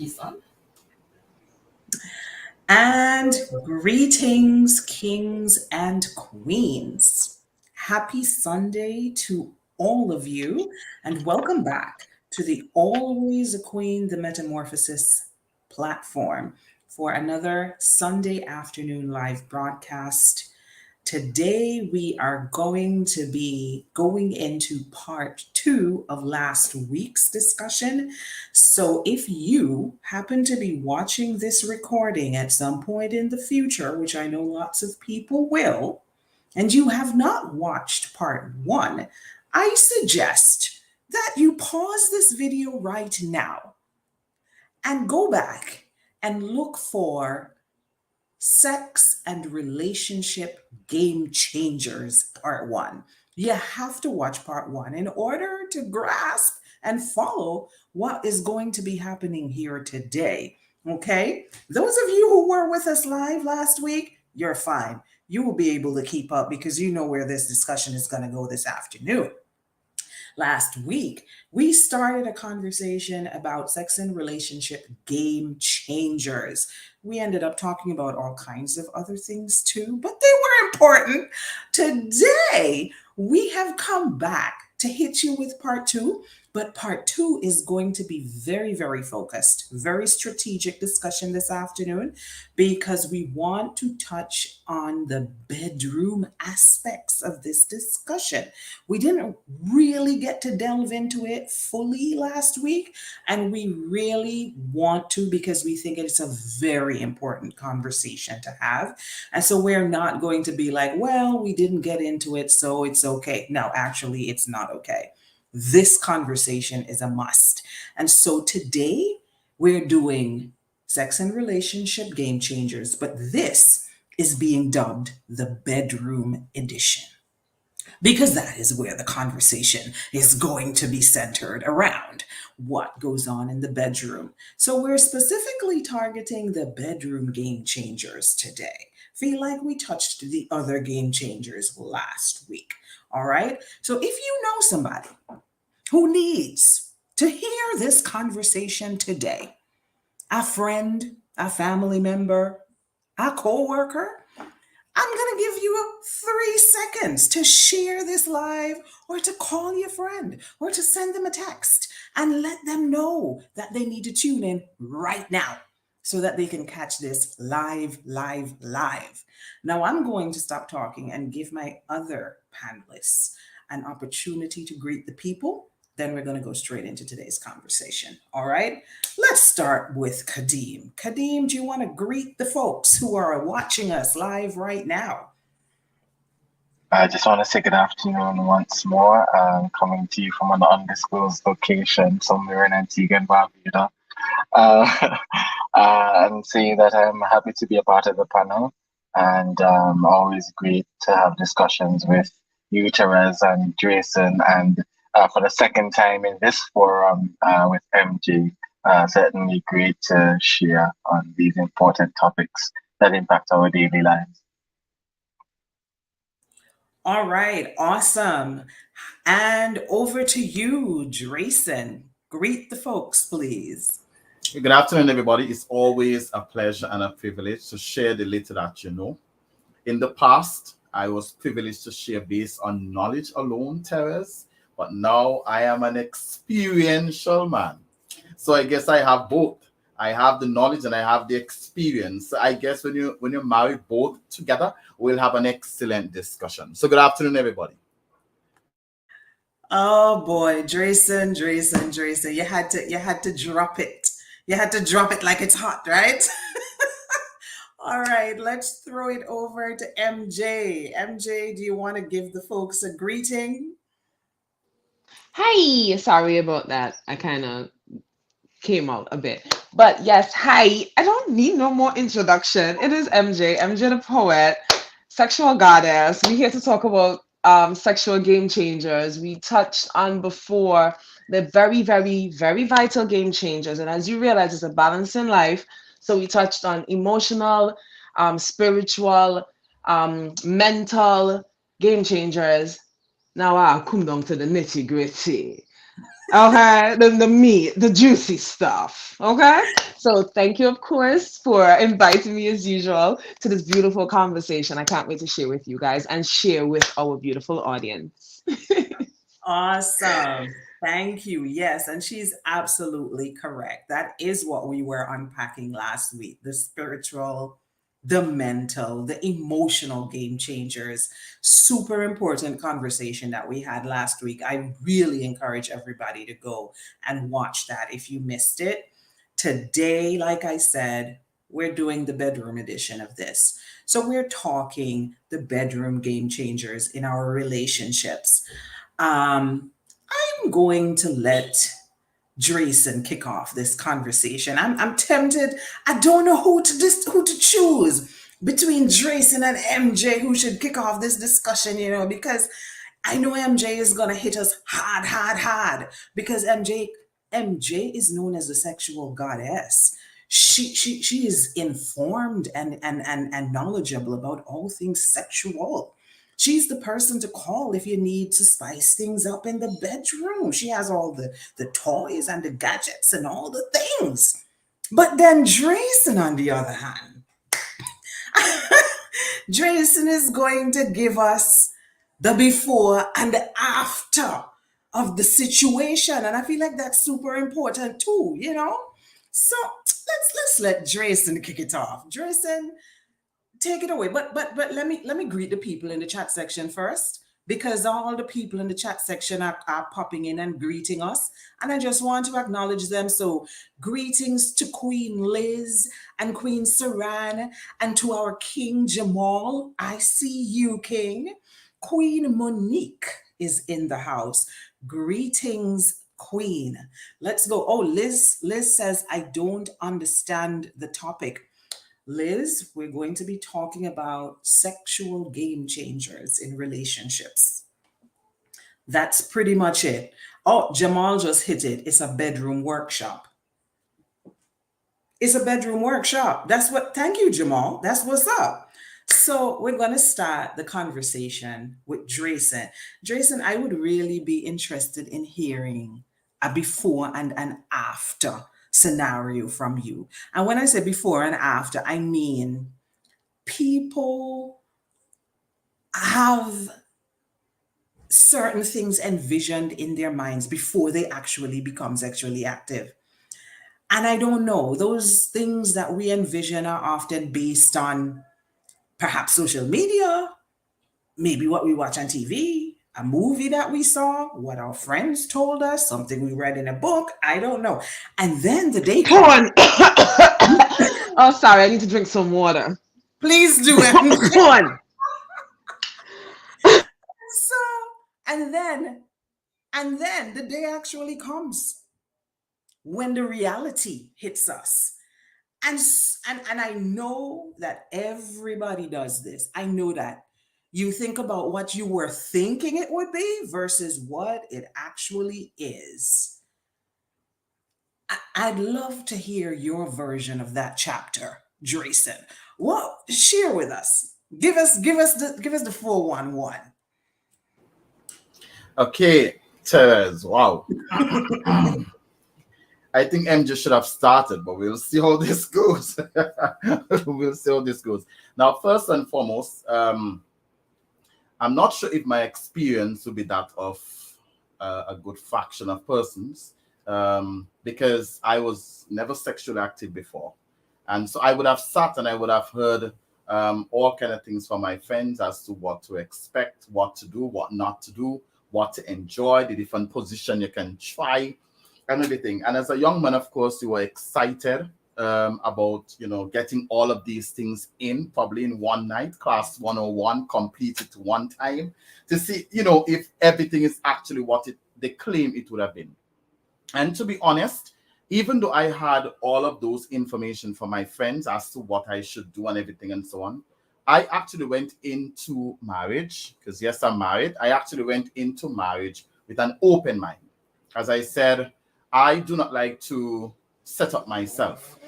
Isan. And greetings, kings and queens. Happy Sunday to all of you, and welcome back to the Always a Queen, the Metamorphosis platform for another Sunday afternoon live broadcast. Today, we are going to be going into part two of last week's discussion. So, if you happen to be watching this recording at some point in the future, which I know lots of people will, and you have not watched part one, I suggest that you pause this video right now and go back and look for Sex and Relationship Game Changers, Part 1. You have to watch Part 1 in order to grasp and follow what is going to be happening here today. Okay? Those of you who were with us live last week, you're fine. You will be able to keep up because you know where this discussion is going to go this afternoon. Last week, we started a conversation about sex and relationship game changers. We ended up talking about all kinds of other things too, but they were important. Today, we have come back to hit you with part two, but part two is going to be very, very focused, very strategic discussion this afternoon because we want to touch on the bedroom aspects of this discussion. We didn't really get to delve into it fully last week, and we really want to because we think it's a very important conversation to have. And so we're not going to be like, well, we didn't get into it, so it's okay. No, actually, it's not okay. This conversation is a must. And so today we're doing sex and relationship game changers, but this is being dubbed the bedroom edition because that is where the conversation is going to be centered around what goes on in the bedroom. So we're specifically targeting the bedroom game changers today. Feel like we touched the other game changers last week. All right. So if you know somebody who needs to hear this conversation today, a friend, a family member, a coworker, I'm going to give you 3 seconds to share this live or to call your friend or to send them a text and let them know that they need to tune in right now so that they can catch this live, live, live. Now, I'm going to stop talking and give my other panelists an opportunity to greet the people. Then we're going to go straight into today's conversation. All right. Let's start with Kadeem. Kadeem, do you want to greet the folks who are watching us live right now? I just want to say good afternoon once more. Coming to you from an undisclosed location somewhere in Antigua and Barbuda. Uh, and saying that I'm happy to be a part of the panel and always great to have discussions with you, Therese, and Jason, and for the second time in this forum with MJ. Certainly great to share on these important topics that impact our daily lives. All right, awesome. And over to you, Drayson. Greet the folks, please. Good afternoon, everybody. It's always a pleasure and a privilege to share the little that you know. In the past, I was privileged to share based on knowledge alone, Therese, but now I am an experiential man. So I guess I have both. I have the knowledge and I have the experience. I guess when you marry both together, we'll have an excellent discussion. So good afternoon, everybody. Oh boy, Drayson. You had to drop it. You had to drop it like it's hot, right? All right, let's throw it over to MJ. MJ, do you want to give the folks a greeting? Hi, sorry about that. I kind of came out a bit. But yes, hi. I don't need no more introduction. It is MJ, MJ the poet, sexual goddess. We're here to talk about sexual game changers. We touched on before the very, very, very vital game changers. And as you realize, it's a balance in life. So we touched on emotional, spiritual, mental game changers. Now I'll come down to the nitty gritty. Okay, the meat, the juicy stuff. Okay, so thank you, of course, for inviting me as usual to this beautiful conversation. I can't wait to share with you guys and share with our beautiful audience. Awesome. Thank you. Yes, and she's absolutely correct. That is what we were unpacking last week: the spiritual, the mental, the emotional game changers. Super important conversation that we had last week. I really encourage everybody to go and watch that if you missed it. Today, like I said, we're doing the bedroom edition of this. So we're talking the bedroom game changers in our relationships. um, I'm going to let Drayson kick off this conversation. I'm tempted. I don't know who to choose between Drayson and MJ who should kick off this discussion, because I know MJ is gonna hit us hard, hard, hard because MJ is known as the sexual goddess. She is informed and knowledgeable about all things sexual. She's the person to call if you need to spice things up in the bedroom. She has all the toys and the gadgets and all the things. But then Drayson, on the other hand, Drayson is going to give us the before and the after of the situation. And I feel like that's super important too. So let's let Drayson kick it off. Drayson, take it away. But let me greet the people in the chat section first, because all the people in the chat section are popping in and greeting us, and I just want to acknowledge them. So greetings to Queen Liz and Queen Saran, and to our King Jamal. I see you, King. Queen Monique is in the house. Greetings, Queen. Let's go. Oh, Liz says I don't understand the topic. Liz, we're going to be talking about sexual game changers in relationships. That's pretty much it. Oh, Jamal just hit it. It's a bedroom workshop. It's a bedroom workshop. Thank you, Jamal. That's what's up. So we're going to start the conversation with Drayson. Drayson, I would really be interested in hearing a before and an after scenario from you. And when I say before and after, I mean people have certain things envisioned in their minds before they actually become sexually active. And I don't know, those things that we envision are often based on perhaps social media, maybe what we watch on TV, a movie that we saw, what our friends told us, something we read in a book. I don't know. And then the day comes. Corn. Oh, sorry. I need to drink some water. Please do it. Corn. So, and then the day actually comes when the reality hits us. And I know that everybody does this. I know that you think about what you were thinking it would be versus what it actually is. I'd love to hear your version of that chapter, Drayson. What share with us? Give us the 411. Okay, Therese. Wow. I think MJ should have started, but we'll see how this goes. We'll see how this goes. Now, first and foremost, I'm not sure if my experience will be that of a good fraction of persons, because I was never sexually active before. And so I would have sat and I would have heard all kind of things from my friends as to what to expect, what to do, what not to do, what to enjoy, the different position you can try, and everything. And as a young man, of course, you were excited about, getting all of these things in, probably in one night, class 101, completed one time, to see, if everything is actually what they claim it would have been. And to be honest, even though I had all of those information from my friends as to what I should do and everything and so on, I actually went into marriage, because yes, I'm married. I actually went into marriage with an open mind. As I said, I do not like to set up myself.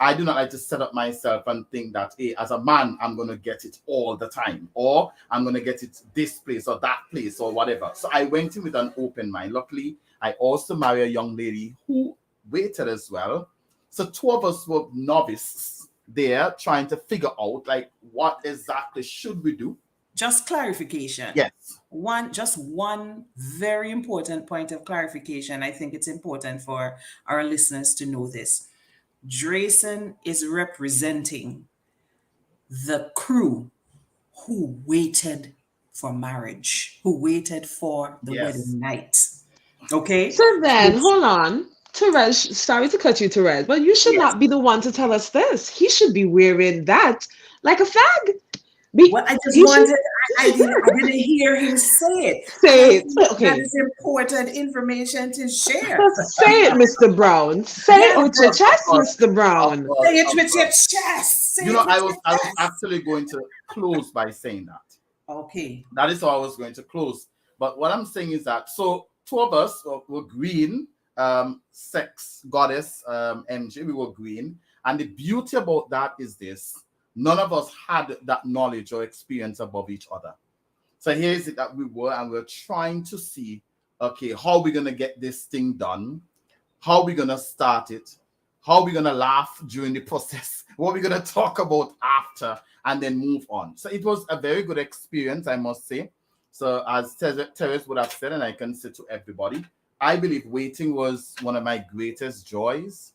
I do not like to set up myself and think that, hey, as a man, I'm going to get it all the time, or I'm going to get it this place or that place or whatever. So I went in with an open mind. Luckily, I also married a young lady who waited as well. So two of us were novices there trying to figure out like what exactly should we do. Just clarification. Yes. Just one very important point of clarification. I think it's important for our listeners to know this. Drayson is representing the crew who waited for marriage, who waited for the Yes. wedding night. Okay? So then, Which, hold on. Terej, sorry to cut you, Terej, but you should yes. not be the one to tell us this. He should be wearing that like a fag. Be, Well, I just he should wanted, I didn't hear him say it. And I say it. think that Okay, is important information to share. just say it, Mr. Brown. Say Yes, it with your Of chest, course. Mr. Of Brown. course. say it Of with your course. chest. Say You it know, with your I was chest. actually going to close by saying that. Okay. That is how I was going to close. But what I'm saying is that so two of us were green, sex goddess MJ, we were green. And the beauty about that is this: none of us had that knowledge or experience above each other. So here's it that we were, and we're trying to see, okay, how we're gonna get this thing done, how we're gonna start it, how we're gonna laugh during the process, what we're gonna talk about after, and then move on. So it was a very good experience, I must say. So as Teres would have said, and I can say to everybody, I believe waiting was one of my greatest joys.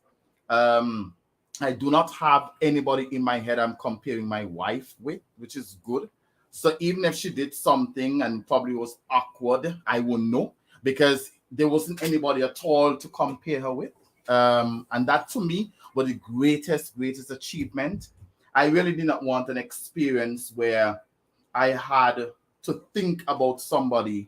Um, I do not have anybody in my head I'm comparing my wife with, which is good. So even if she did something and probably was awkward, I won't know because there wasn't anybody at all to compare her with. And that to me was the greatest achievement. I really did not want an experience where I had to think about somebody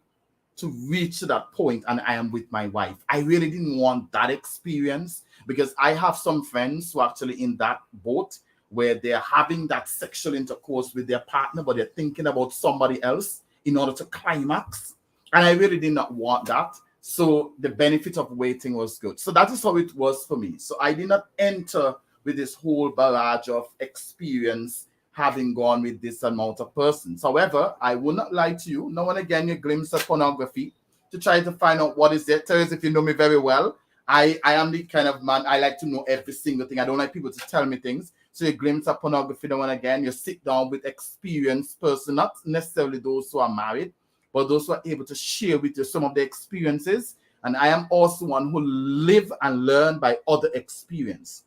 to reach to that point and I am with my wife. I really didn't want that experience because I have some friends who are actually in that boat where they're having that sexual intercourse with their partner, but they're thinking about somebody else in order to climax. And I really did not want that. So the benefit of waiting was good. So that is how it was for me. So I did not enter with this whole barrage of experience having gone with this amount of persons. However, I will not lie to you. Now and again, you glimpse of pornography to try to find out what is it. Terence, if you know me very well, I am the kind of man, I like to know every single thing. I don't like people to tell me things. So you glimpse of pornography now and again. You sit down with experienced person, not necessarily those who are married, but those who are able to share with you some of the experiences. And I am also one who live and learn by other experience.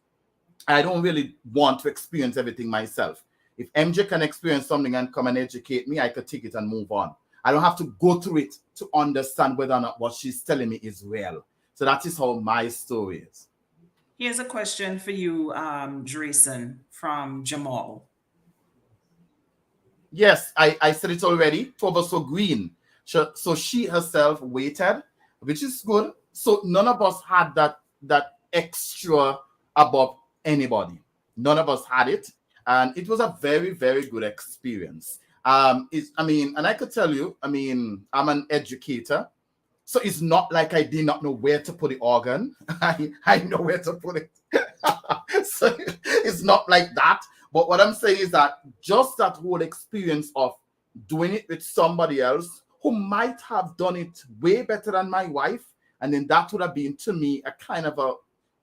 I don't really want to experience everything myself. If MJ can experience something and come and educate me, I could take it and move on. I don't have to go through it to understand whether or not what she's telling me is real. So that is how my story is. Here's a question for you, Drayson, from Jamal. Yes, I said it already. Two of us were green. So she herself waited, which is good. So none of us had that extra above anybody. None of us had it. And it was a very, very good experience. And I could tell you, I'm an educator. So it's not like I did not know where to put the organ. I know where to put it. So it's not like that. But what I'm saying is that just that whole experience of doing it with somebody else who might have done it way better than my wife, and then that would have been to me a kind of a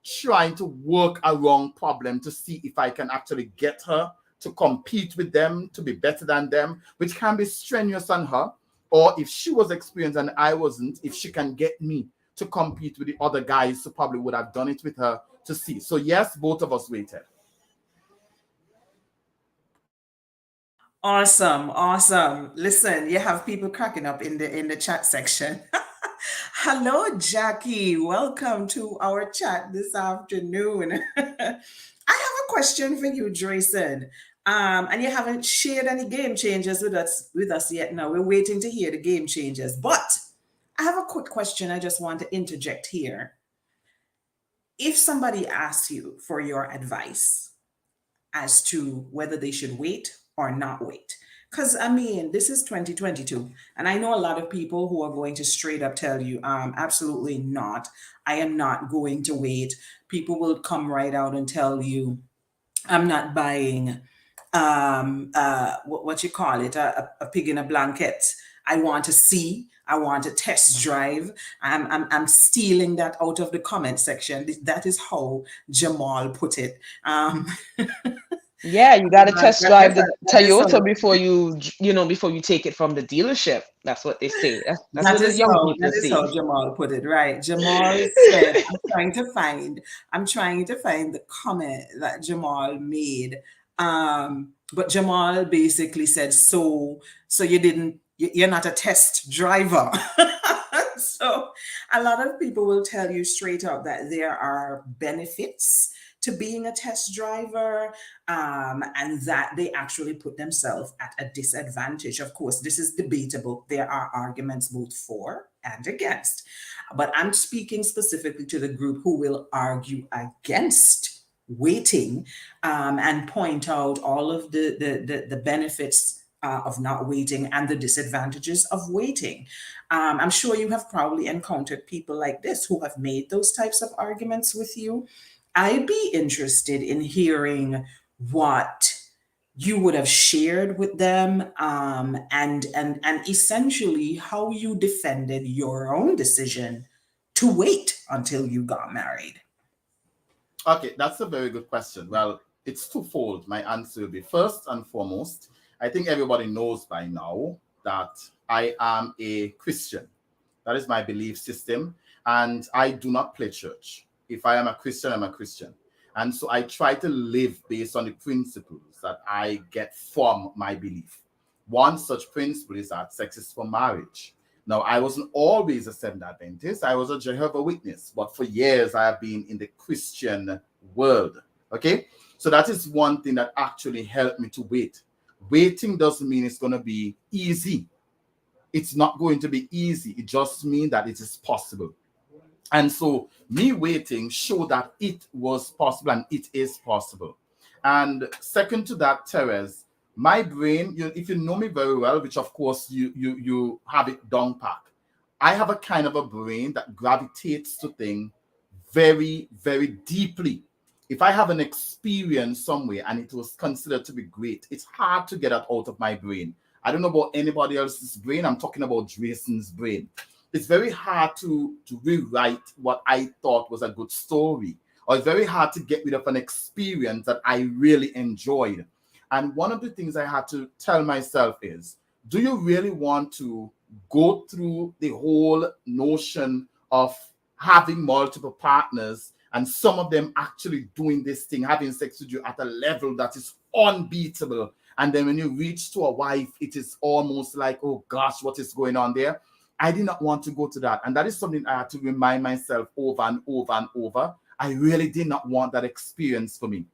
trying to work around problem to see if I can actually get her to compete with them, to be better than them, which can be strenuous on her. Or if she was experienced and I wasn't, if she can get me to compete with the other guys who probably would have done it with her to see. So yes, both of us waited. Awesome, awesome. Listen, you have people cracking up in the chat section. Hello, Jackie. Welcome to our chat this afternoon. I have a question for you, Drayson. And you haven't shared any game changers with us yet. Now we're waiting to hear the game changers. But I have a quick question I just want to interject here. If somebody asks you for your advice as to whether they should wait or not wait. Because I mean, this is 2022, and I know a lot of people who are going to straight up tell you, absolutely not. I am not going to wait. People will come right out and tell you, I'm not buying what you call it, a pig in a blanket. I want to see. I want a test drive. I'm stealing that out of the comment section. That is how Jamal put it. Yeah, you got to test drive the That is Toyota how before before you take it from the dealership. That's what they say. That's what the young that people is say. how Jamal put it, right? Jamal said, I'm trying to find the comment that Jamal made. But Jamal basically said, so you're not a test driver. So a lot of people will tell you straight up that there are benefits to being a test driver, and that they actually put themselves at a disadvantage. Of course, this is debatable. There are arguments both for and against. But I'm speaking specifically to the group who will argue against waiting, and point out all of the benefits of not waiting and the disadvantages of waiting. I'm sure you have probably encountered people like this who have made those types of arguments with you. I'd be interested in hearing what you would have shared with them, and essentially how you defended your own decision to wait until you got married. Okay, that's a very good question. Well, it's twofold. My answer will be first and foremost, I think everybody knows by now that I am a Christian. That is my belief system. And I do not play church. If I am a Christian, I'm a Christian. And so I try to live based on the principles that I get from my belief. One such principle is that sex is for marriage. Now, I wasn't always a Seventh Adventist. I was a Jehovah's Witness, but for years I have been in the Christian world. Okay, so that is one thing that actually helped me to wait. Waiting doesn't mean it's going to be easy. It's not going to be easy. It just means that it is possible. And so me waiting showed that it was possible and it is possible. And second to that, Therese, my brain, if you know me very well, which of course you have it down pat, I have a kind of a brain that gravitates to things very, very deeply. If I have an experience somewhere and it was considered to be great, it's hard to get that out of my brain. I don't know about anybody else's brain. I'm talking about Jason's brain. It's very hard to rewrite what I thought was a good story, or it's very hard to get rid of an experience that I really enjoyed. And one of the things I had to tell myself is, do you really want to go through the whole notion of having multiple partners and some of them actually doing this thing, having sex with you at a level that is unbeatable? And then when you reach to a wife, it is almost like, oh gosh, what is going on there? I did not want to go to that. And that is something I had to remind myself over and over and over. I really did not want that experience for me.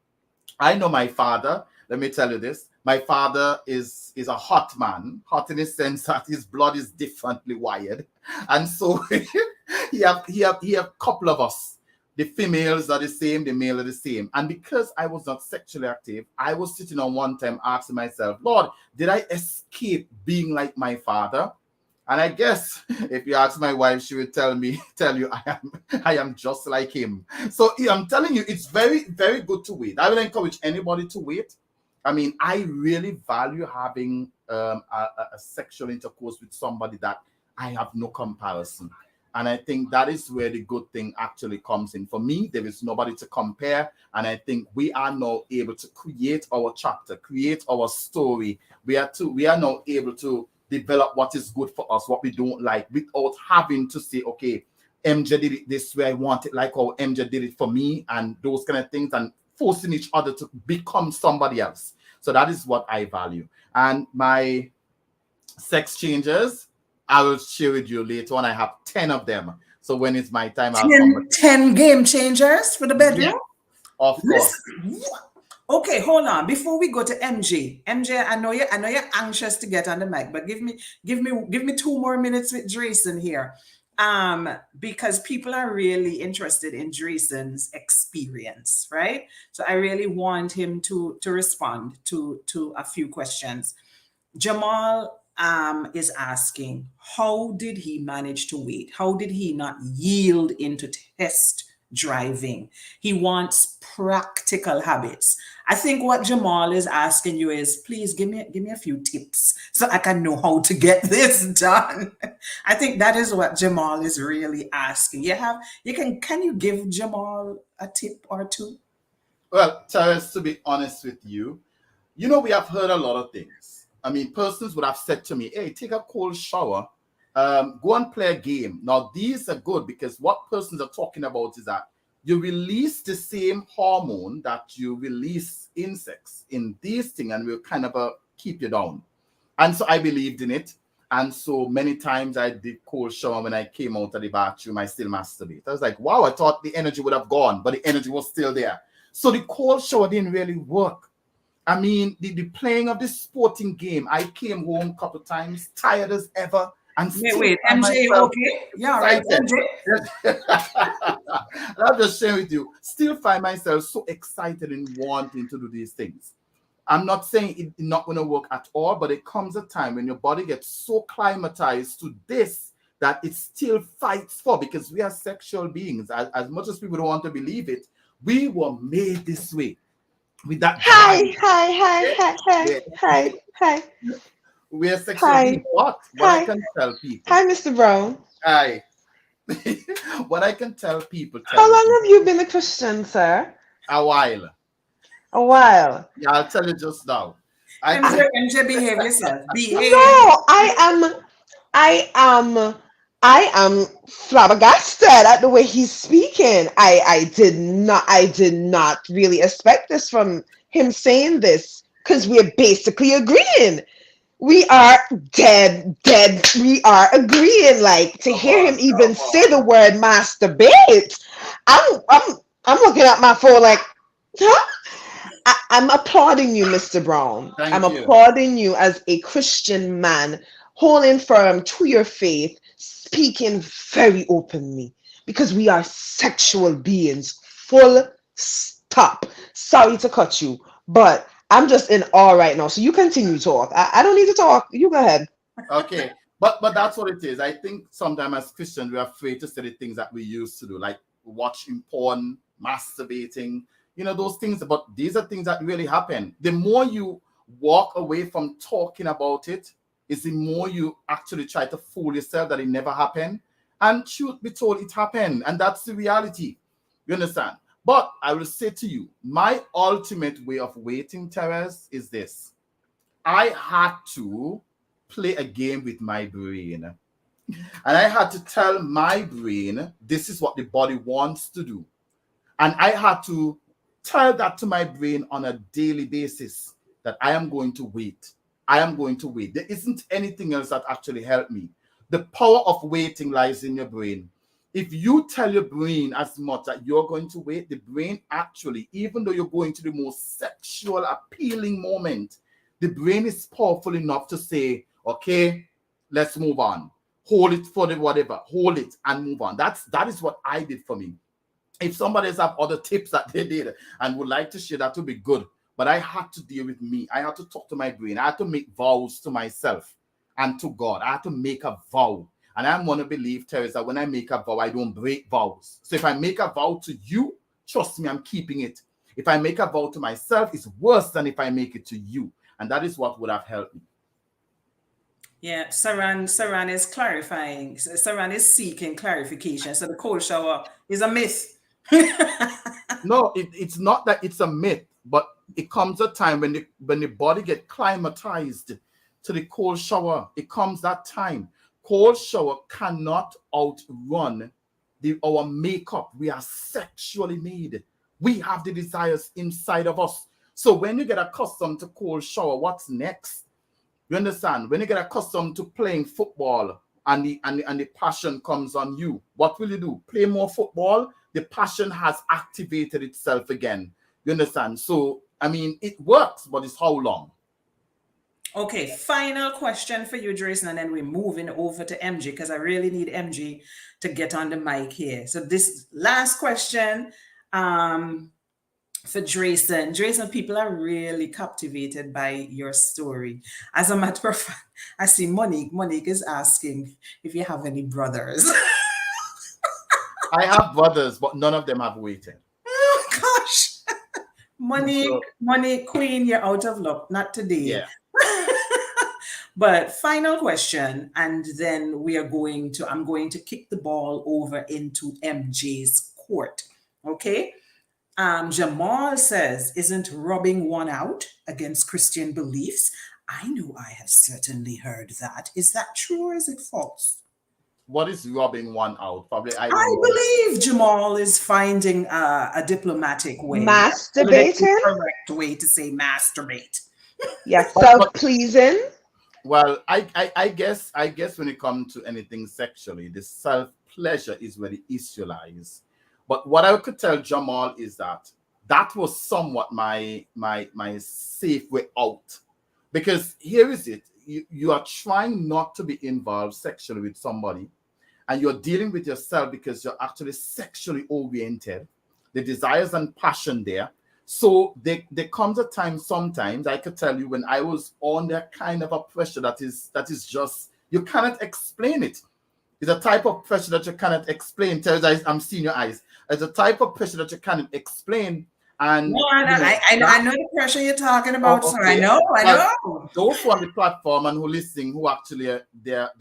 I know my father. Let me tell you this. My father is a hot man, hot in the sense that his blood is differently wired. And so he have couple of us. The females are the same, the male are the same. And because I was not sexually active, I was sitting on one time asking myself, Lord, did I escape being like my father? And I guess if you ask my wife, she will tell you I am just like him. So yeah, I'm telling you, it's very, very good to wait. I will encourage anybody to wait. I mean, I really value having a sexual intercourse with somebody that I have no comparison. And I think that is where the good thing actually comes in. For me, there is nobody to compare. And I think we are now able to create our chapter, create our story. We are now able to develop what is good for us, what we don't like, without having to say, okay, MJ did it this way, I want it like how MJ did it for me, and those kind of things, and forcing each other to become somebody else. So that is what I value. And my sex changes, I will share with you later on. I have 10 of them. So when it's my time, I'll come back. 10 game changers for the bedroom? Yeah, of course. Listen, okay, hold on. Before we go to MJ, I know you're anxious to get on the mic, but give me 2 more minutes with Drayson here. Because people are really interested in Drayson's experience, right? So I really want him to respond to a few questions. Jamal is asking, how did he manage to wait? How did he not yield into test driving. He wants practical habits. I think what Jamal is asking you is, please give me a few tips so I can know how to get this done. I think that is what Jamal is really asking. Can you give Jamal a tip or two? Well, Terence, to be honest with you, we have heard a lot of things. I mean, persons would have said to me, hey, take a cold shower, go and play a game. Now, these are good because what persons are talking about is that you release the same hormone that you release insects in these things and will kind of keep you down. And so I believed in it. And so many times I did cold shower when I came out of the bathroom, I still masturbate. I was like, wow, I thought the energy would have gone, but the energy was still there. So the cold shower didn't really work. I mean, the playing of this sporting game, I came home a couple of times, tired as ever, and still Wait, find MJ, myself okay? Yeah, right, excited. MJ. I'm just sharing with you, still find myself so excited and wanting to do these things. I'm not saying it's not going to work at all, but it comes a time when your body gets so climatized to this that it still fights for, because we are sexual beings. As much as people don't want to believe it, we were made this way with that Hi, drive. hi, hi, hi, hi, Yeah. hi, hi, We are sexual hi, beings. What I hi, can tell people, hi, Mr. Brown. I what I can tell people, How Terry, long have you been a Christian, sir? a while. A while. Yeah, I'll tell you just now. I MJ, tell MJ, behave yourself. Behave. No, I am, I am flabbergasted at the way he's speaking. I did not really expect this from him saying this because we're basically agreeing. We are dead. We are agreeing. Like to come hear him on, even come say the on. word masturbate. I'm looking at my phone like, huh? I'm applauding you, Mr. Brown. I'm Thank you. applauding you as a Christian man, holding firm to your faith, speaking very openly, because we are sexual beings. Full stop. Sorry to cut you, but I'm just in awe right now. So you continue to talk. I don't need to talk. You go ahead. Okay. But that's what it is. I think sometimes as Christians we're afraid to say the things that we used to do, like watching porn, masturbating, those things. But these are things that really happen. The more you walk away from talking about it, is the more you actually try to fool yourself that it never happened. And truth be told, it happened. And that's the reality. You understand? But I will say to you, my ultimate way of waiting, Terence, is this. I had to play a game with my brain. And I had to tell my brain, this is what the body wants to do. And I had to tell that to my brain on a daily basis that I am going to wait. I am going to wait. There isn't anything else that actually helped me. The power of waiting lies in your brain. If you tell your brain as much that you're going to wait, the brain actually, even though you're going to the most sexual, appealing moment, the brain is powerful enough to say, okay, let's move on. Hold it for the whatever. Hold it and move on. That is what I did for me. If somebody else have other tips that they did and would like to share, that would be good. But I had to deal with me. I had to talk to my brain. I had to make vows to myself and to God. I had to make a vow. And I'm going to believe, Teresa, when I make a vow, I don't break vows. So if I make a vow to you, trust me, I'm keeping it. If I make a vow to myself, it's worse than if I make it to you. And that is what would have helped me. Yeah, Saran is clarifying. Saran is seeking clarification. So the cold shower is a myth. No, it's not that it's a myth, but it comes a time when the body get climatized to the cold shower. It comes that time. Cold shower cannot outrun our makeup. We are sexually made. We have the desires inside of us. So when you get accustomed to cold shower, what's next? You understand? When you get accustomed to playing football and the passion comes on you, what will you do? Play more football? The passion has activated itself again. You understand? So, I mean, it works, but it's how long? Okay, final question for you, Jason, and then we're moving over to MG because I really need MG to get on the mic here. So this last question for Drayson. Drayson, people are really captivated by your story. As a matter of fact, I see Monique. Monique is asking if you have any brothers. I have brothers, but none of them have waited. Oh gosh. Money, So money, queen, you're out of luck. Not today. yeah. But final question, and then I'm going to kick the ball over into MJ's court. Okay. Jamal says, isn't rubbing one out against Christian beliefs? I know I have certainly heard that. Is that true or is it false? What is rubbing one out? Probably I don't I know. believe Jamal is finding a diplomatic way, a politically Masturbating? correct way to say masturbate. Yes, But self-pleasing. well, I guess when it comes to anything sexually, the self pleasure is where the issue lies. But what I could tell Jamal is that that was somewhat my safe way out, because here is it: you are trying not to be involved sexually with somebody, and you're dealing with yourself because you're actually sexually oriented, the desires and passion there. So there comes a time sometimes I could tell you when I was under kind of a pressure that is just you cannot explain it. It's a type of pressure that you cannot explain. Teresa, I'm seeing your eyes. It's a type of pressure that you cannot explain. No, And I that know the pressure you're talking about, oh, sir. I okay. know, I Well, know. those who are on the platform and who listening, who actually they're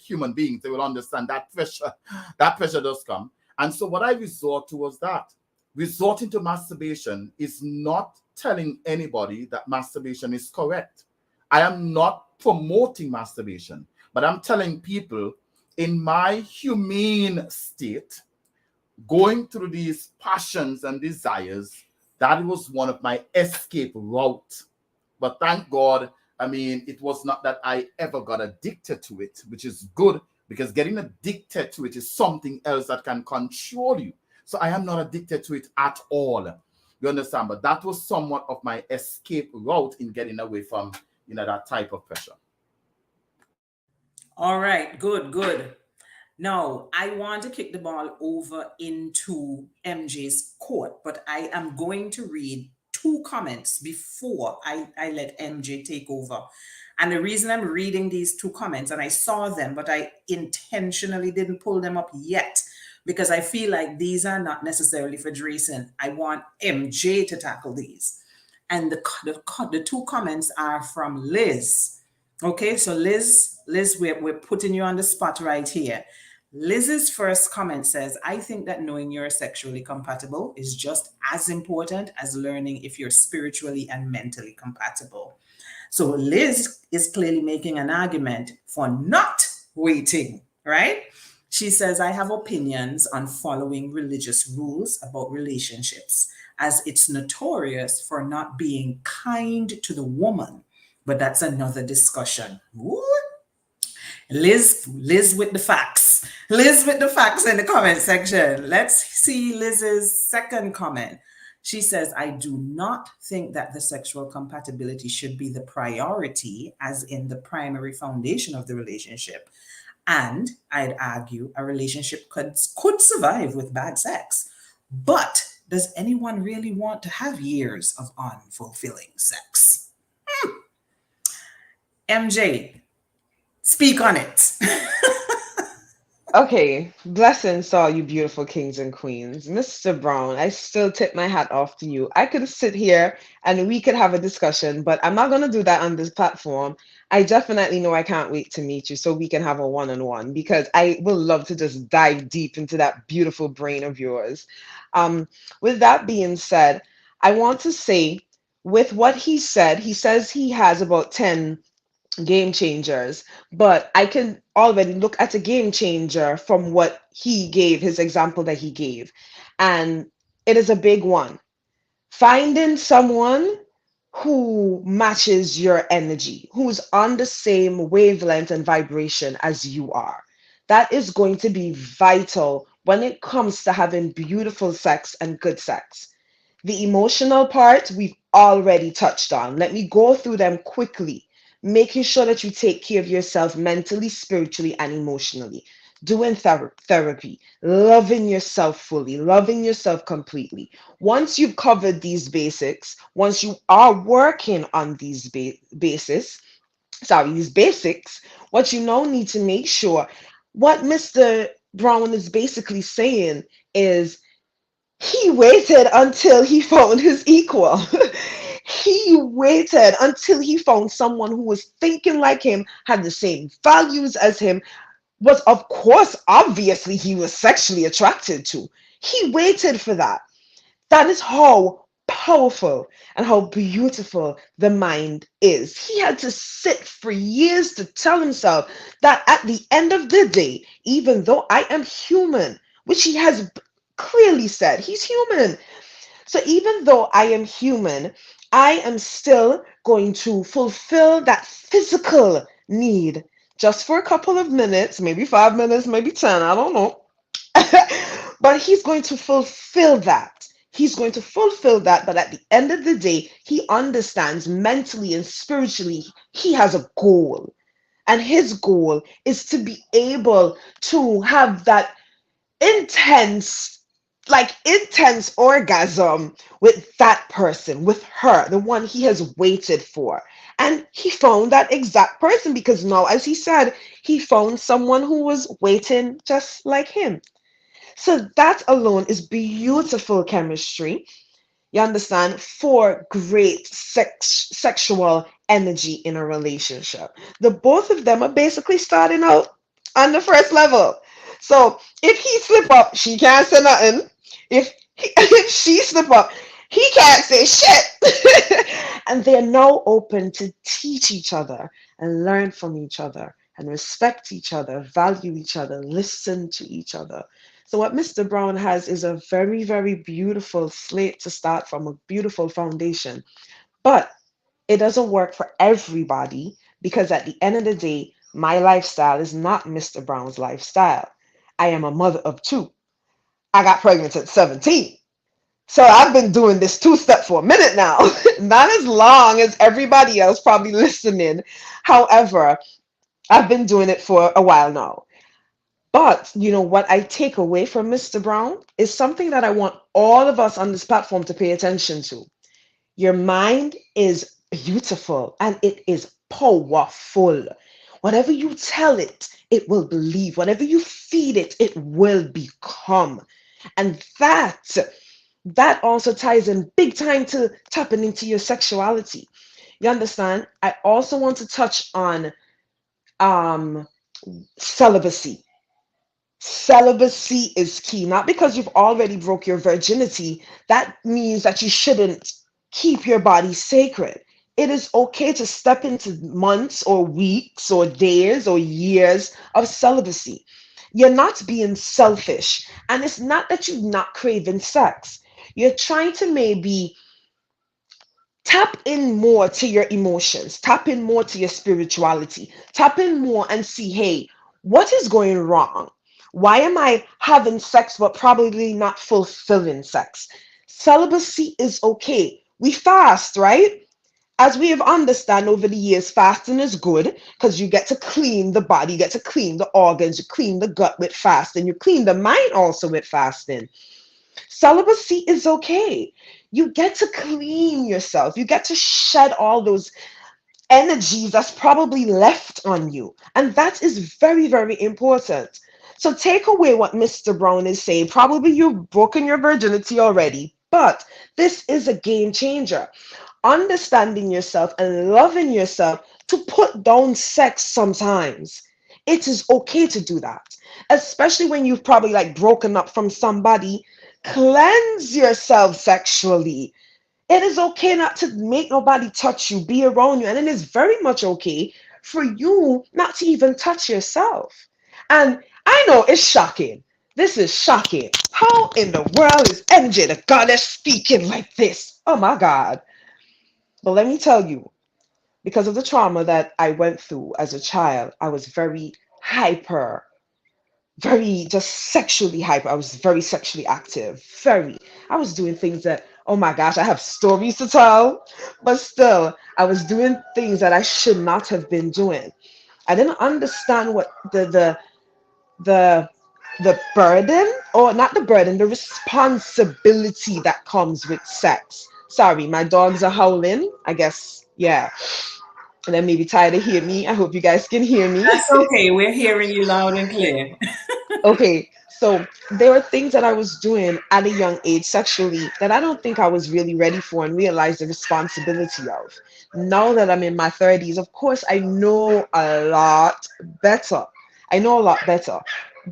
human beings, they will understand that pressure. That pressure does come. And so what I resort to was that resorting to masturbation is not telling anybody that masturbation is correct. I am not promoting masturbation, but I'm telling people in my humane state, going through these passions and desires, that was one of my escape route. But thank God, I mean, it was not that I ever got addicted to it, which is good because getting addicted to it is something else that can control you. So I am not addicted to it at all. You understand? But that was somewhat of my escape route in getting away from, that type of pressure. All right, good, good. Now, I want to kick the ball over into MJ's court, but I am going to read two comments before I let MJ take over. And the reason I'm reading these two comments, and I saw them, but I intentionally didn't pull them up yet because I feel like these are not necessarily for Drayson. I want MJ to tackle these. And the two comments are from Liz. Okay, so Liz, we're putting you on the spot right here. Liz's first comment says, I think that knowing you're sexually compatible is just as important as learning if you're spiritually and mentally compatible. So Liz is clearly making an argument for not waiting, right? She says, I have opinions on following religious rules about relationships, as it's notorious for not being kind to the woman. But that's another discussion. Ooh, Liz with the facts. Liz with the facts in the comment section. Let's see Liz's second comment. She says, I do not think that the sexual compatibility should be the priority, as in the primary foundation of the relationship. And I'd argue a relationship could survive with bad sex. But does anyone really want to have years of unfulfilling sex? MJ, speak on it. Okay, blessings to all you beautiful kings and queens. Mr. Brown, I still tip my hat off to you. I could sit here and we could have a discussion, but I'm not going to do that on this platform. I definitely know I can't wait to meet you so we can have a one-on-one because I will love to just dive deep into that beautiful brain of yours. Um, with that being said, I want to say with what he says he has about 10 game changers, but I can already look at a game changer from what he gave, his example that he gave. And it is a big one. Finding someone who matches your energy, who's on the same wavelength and vibration as you are. That is going to be vital when it comes to having beautiful sex and good sex. The emotional part we've already touched on. Let me go through them quickly. Making sure that you take care of yourself mentally, spiritually, and emotionally. Doing therapy, loving yourself fully, loving yourself completely. Once you've covered these basics, once you are working on these these basics, what you now need to make sure, what Mr. Brown is basically saying is he waited until he found his equal. He waited until he found someone who was thinking like him, had the same values as him, was, of course, obviously, he was sexually attracted to. He waited for that. That is how powerful and how beautiful the mind is. He had to sit for years to tell himself that at the end of the day, even though I am human, which he has clearly said, he's human. So even though I am human, I am still going to fulfill that physical need just for a couple of minutes, maybe 5 minutes, maybe 10, I don't know. But he's going to fulfill that. He's going to fulfill that. But at the end of the day, he understands mentally and spiritually, he has a goal. And his goal is to be able to have that intense, like intense orgasm with that person, with her, the one he has waited for. And he found that exact person because now, as he said, he found someone who was waiting just like him. So that alone is beautiful chemistry. You understand? For great sexual energy in a relationship. The both of them are basically starting out on the first level. So if he slip up, she can't say nothing. If she slip up, he can't say shit. And they're now open to teach each other and learn from each other and respect each other, value each other, listen to each other. So what Mr. Brown has is a very, very beautiful slate to start from, a beautiful foundation. But it doesn't work for everybody because at the end of the day, my lifestyle is not Mr. Brown's lifestyle. I am a mother of two. I got pregnant at 17. So I've been doing this two-step for a minute now. Not as long as everybody else probably listening. However, I've been doing it for a while now. But you know what I take away from Mr. Brown is something that I want all of us on this platform to pay attention to. Your mind is beautiful and it is powerful. Whatever you tell it, it will believe. Whatever you feed it, it will become. And that also ties in big time to tapping into your sexuality. You understand? I also want to touch on um celibacy. Celibacy is key, not because you've already broke your virginity. That means that you shouldn't keep your body sacred. It is okay to step into months or weeks or days or years of celibacy. You're not being selfish. And it's not that you're not craving sex. You're trying to maybe tap in more to your emotions, tap in more to your spirituality, tap in more and see, hey, what is going wrong? Why am I having sex but probably not fulfilling sex? Celibacy is okay. We fast, right? As we have understand over the years, fasting is good because you get to clean the body, you get to clean the organs, you clean the gut with fasting, you clean the mind also with fasting. Celibacy is okay. You get to clean yourself. You get to shed all those energies that's probably left on you. And that is very, very important. So take away what Mr. Brown is saying. Probably you've broken your virginity already, but this is a game changer. Understanding yourself and loving yourself to put down sex sometimes. It is okay to do that, especially when you've probably like broken up from somebody. Cleanse yourself sexually. It is okay not to make nobody touch you, be around you, and it is very much okay for you not to even touch yourself. And I know it's shocking. This is shocking. How in the world is MJ the goddess speaking like this? Oh my God. But let me tell you, because of the trauma that I went through as a child, I was very hyper, very just sexually hyper. I was very sexually active. Very. I was doing things that, oh my gosh, I have stories to tell, but still, I was doing things that I should not have been doing. I didn't understand what the the burden, or not the burden, the responsibility that comes with sex. Sorry, my dogs are howling. I guess, yeah. And they may be tired of hearing me. I hope you guys can hear me. That's okay. We're hearing you loud and clear. Okay, so there were things that I was doing at a young age sexually that I don't think I was really ready for and realized the responsibility of. Now that I'm in my 30s, of course, I know a lot better. I know a lot better.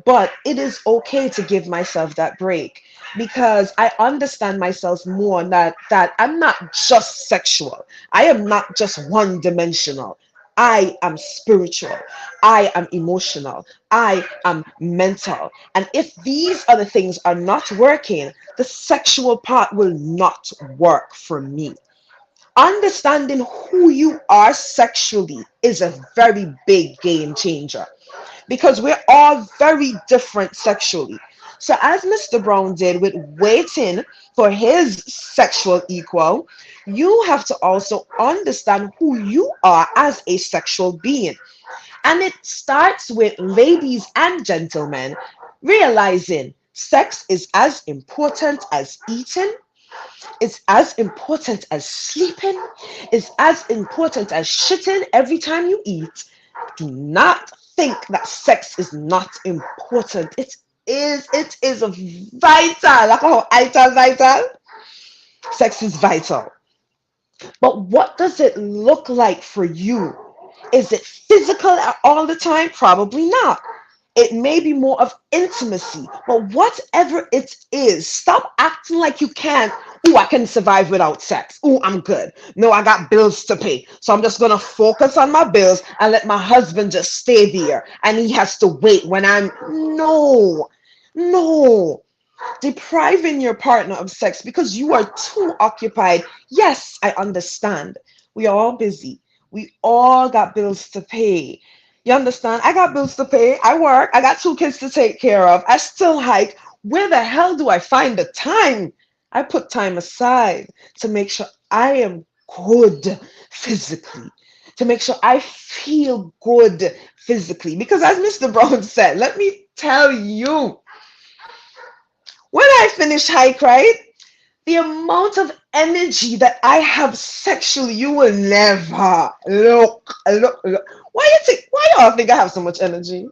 But it is okay to give myself that break because I understand myself more that I'm not just sexual. I am not just one dimensional. I am spiritual. I am emotional. I am mental. And if these other things are not working, the sexual part will not work for me. Understanding who you are sexually is a very big game changer because we're all very different sexually. So, as Mr. Brown did with waiting for his sexual equal, you have to also understand who you are as a sexual being. And it starts with ladies and gentlemen realizing sex is as important as eating, it's as important as sleeping, it's as important as shitting every time you eat. Do not think that sex is not important. It is vital. Like how vital. Sex is vital. But what does it look like for you? Is it physical all the time? Probably not. It may be more of intimacy, but whatever it is, stop acting like you can't. Oh, I can survive without sex. Oh, I'm good. No, I got bills to pay. So I'm just going to focus on my bills and let my husband just stay there. And he has to wait when I'm. No, no. Depriving your partner of sex because you are too occupied. Yes, I understand. We are all busy. We all got bills to pay. You understand? I got bills to pay. I work. I got two kids to take care of. I still hike. Where the hell do I find the time? I put time aside to make sure I am good physically, to make sure I feel good physically. Because as Mr. Brown said, let me tell you, when I finish hike, right? The amount of energy that I have sexually, you will never look. Why y'all think I have so much energy?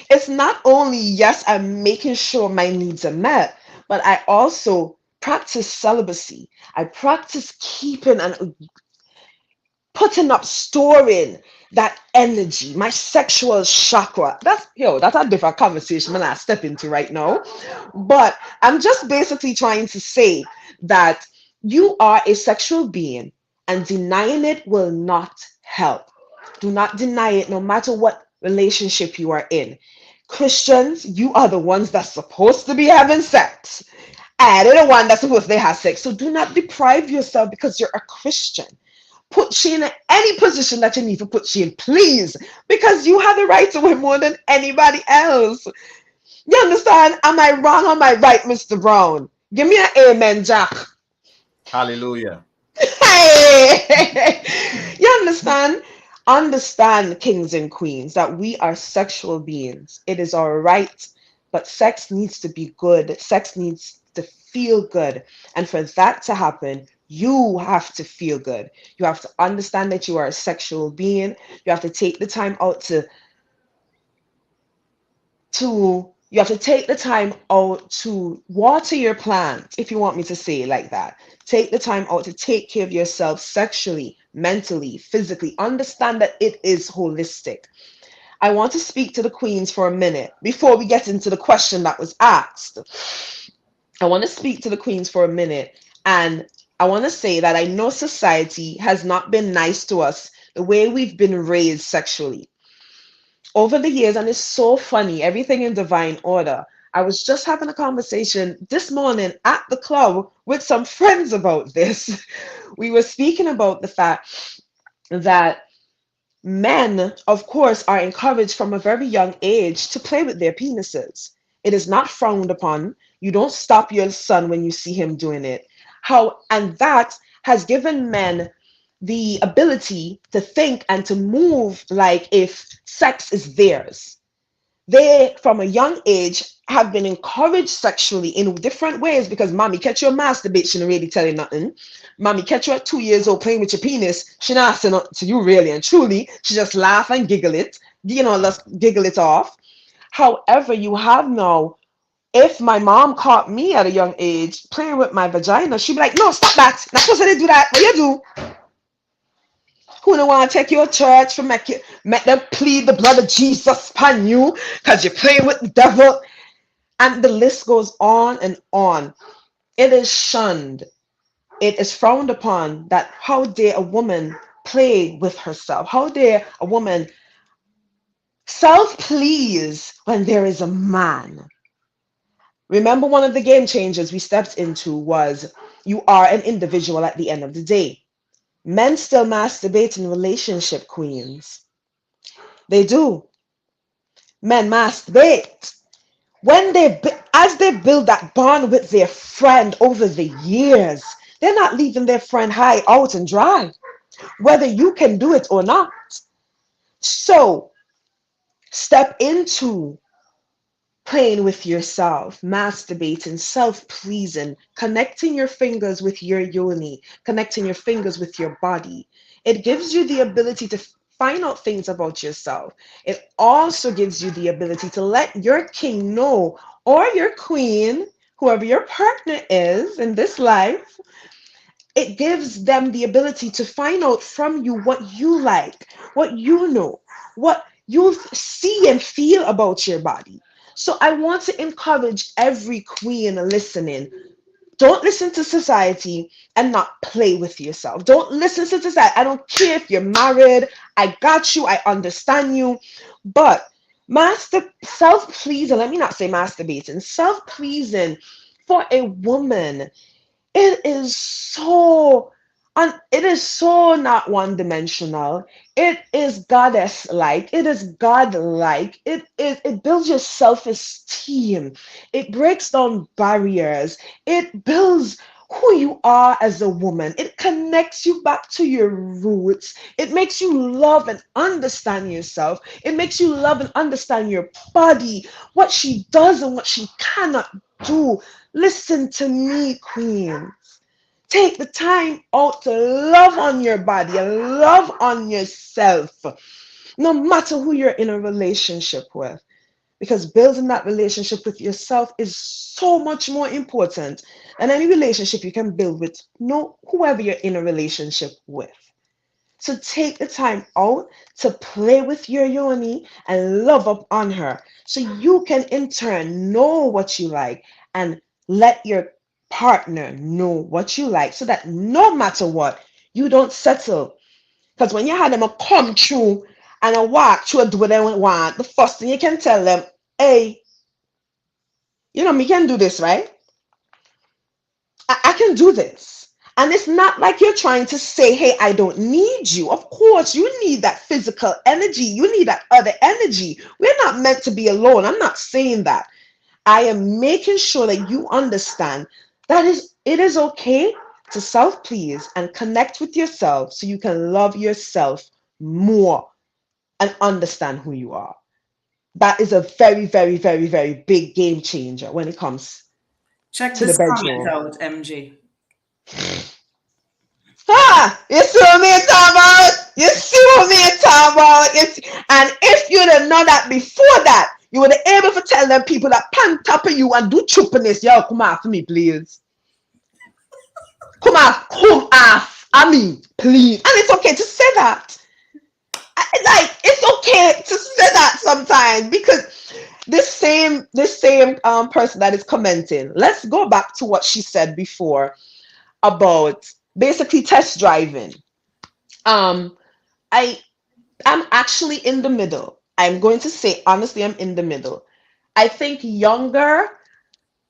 It's not only, yes, I'm making sure my needs are met, but I also practice celibacy. I practice keeping and putting up, storing that energy, my sexual chakra. That's a different conversation I'm not step into right now. But I'm just basically trying to say that you are a sexual being and denying it will not help. Do not deny it no matter what relationship you are in. Christians, you are the ones that's supposed to be having sex. And they're the one that's supposed to have sex. So do not deprive yourself because you're a Christian. Put she in any position that you need to put she in, please, because you have the right to win more than anybody else. You understand? Am I wrong or am I right, Mr. Brown? Give me an amen, Jack. Hallelujah. Hey! You understand? Understand, kings and queens, that we are sexual beings. It is all right, but sex needs to be good. Sex needs to feel good. And for that to happen, you have to feel good. You have to understand that you are a sexual being. You have to take the time out you have to take the time out to water your plants, if you want me to say it like that. Take the time out to take care of yourself sexually, mentally, physically. Understand that it is holistic. I want to speak to the queens for a minute before we get into the question that was asked. I want to speak to the queens for a minute, and I want to say that I know society has not been nice to us the way we've been raised sexually over the years, and it's so funny, everything in divine order. I was just having a conversation this morning at the club with some friends about this. We were speaking about the fact that men, of course, are encouraged from a very young age to play with their penises. It is not frowned upon. You don't stop your son when you see him doing it. And that has given men the ability to think and to move like if sex is theirs. They, from a young age, have been encouraged sexually in different ways because mommy catch you masturbate, she don't really tell you nothing. Mommy catch you at 2 years old playing with your penis, she not say nothing to you really and truly. She just laugh and giggle it, let's giggle it off. However, you have now, if my mom caught me at a young age playing with my vagina, she'd be like, no, stop that. Not supposed to do that. What you do? Who don't want to take your church for make them plead the blood of Jesus upon you because you're playing with the devil? And the list goes on and on. It is shunned. It is frowned upon that how dare a woman play with herself? How dare a woman self-please when there is a man? Remember, one of the game changers we stepped into was you are an individual at the end of the day. Men still masturbate in relationship, queens. They do. Men masturbate. As they build that bond with their friend over the years, they're not leaving their friend high out and dry, whether you can do it or not. So step into playing with yourself, masturbating, self-pleasing, connecting your fingers with your yoni, connecting your fingers with your body. It gives you the ability to find out things about yourself. It also gives you the ability to let your king know, or your queen, whoever your partner is in this life. It gives them the ability to find out from you what you like, what you know, what you see and feel about your body. So I want to encourage every queen listening. Don't listen to society and not play with yourself. Don't listen to society. I don't care if you're married. I got you. I understand you. But self-pleasing, let me not say masturbating, self-pleasing for a woman, it is so it is so not one dimensional. It is goddess like. It is god like. It builds your self-esteem. It breaks down barriers. It builds who you are as a woman. It connects you back to your roots. It makes you love and understand yourself. It makes you love and understand your body, what she does and what she cannot do. Listen to me, queen. Take the time out to love on your body and love on yourself, no matter who you're in a relationship with. Because building that relationship with yourself is so much more important than any relationship you can build with whoever you're in a relationship with. So take the time out to play with your yoni and love up on her so you can in turn know what you like and let your partner know what you like so that no matter what, you don't settle. Because when you had them a come through and a walk through and do what they want, the first thing you can tell them, hey, me can do this, right? I can do this. And it's not like you're trying to say, hey, I don't need you. Of course, you need that physical energy. You need that other energy. We're not meant to be alone. I'm not saying that. I am making sure that you understand that it is okay to self-please and connect with yourself so you can love yourself more and understand who you are. That is a very, very, very, very big game changer when it comes Check to the this comment bedroom. out, MJ. Ah, you see what me talking about? You see what me talking about? And if you'd have known that before that, you would have able to tell them people that pan top of you and do chuppiness. Yo, come off me, please. Come off. I mean, please. And it's okay to say that. It's okay to say that sometimes because this same person that is commenting. Let's go back to what she said before about basically test driving. Um, I I'm actually in the middle. I'm going to say honestly, I'm in the middle. I think younger,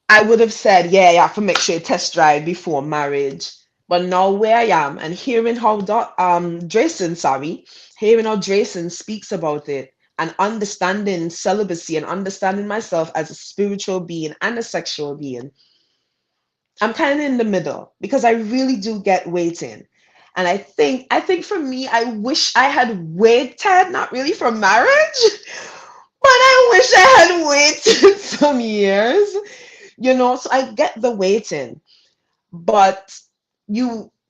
I would have said, yeah, you have to make sure you test drive before marriage. But now where I am and hearing how hearing how Drayson speaks about it and understanding celibacy and understanding myself as a spiritual being and a sexual being, I'm kind of in the middle because I really do get waiting. And I think for me, I wish I had waited, not really for marriage, but I wish I had waited some years, so I get the waiting. But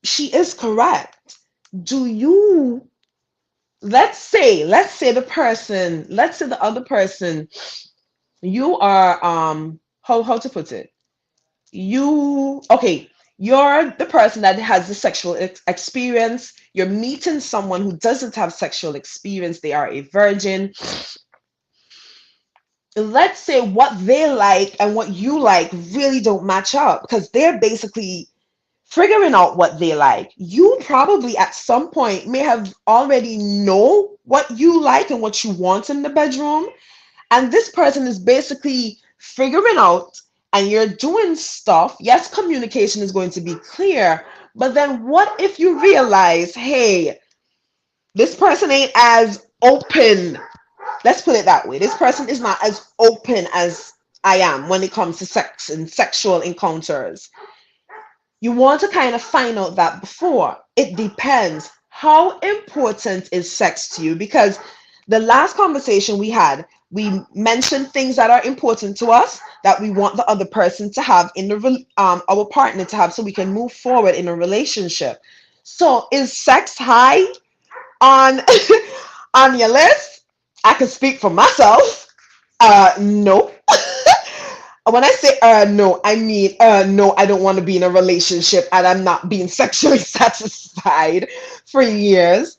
she is correct. Do you, let's say the other person You are how to put it? You okay, you're the person that has the sexual experience. You're meeting someone who doesn't have sexual experience. They are a virgin. Let's say what they like and what you like really don't match up because they're basically figuring out what they like. You probably at some point may have already know what you like and what you want in the bedroom, and this person is basically figuring out, and you're doing stuff. Yes, communication is going to be clear, but then what if you realize, hey, this person ain't as open. Let's put it that way. This person is not as open as I am when it comes to sex and sexual encounters. You want to kind of find out that before. It depends. How important is sex to you? Because the last conversation we had, we mentioned things that are important to us that we want the other person to have in the our partner to have so we can move forward in a relationship. So is sex high on on your list? I can speak for myself. No. When I say no, I mean no, I don't want to be in a relationship and I'm not being sexually satisfied for years.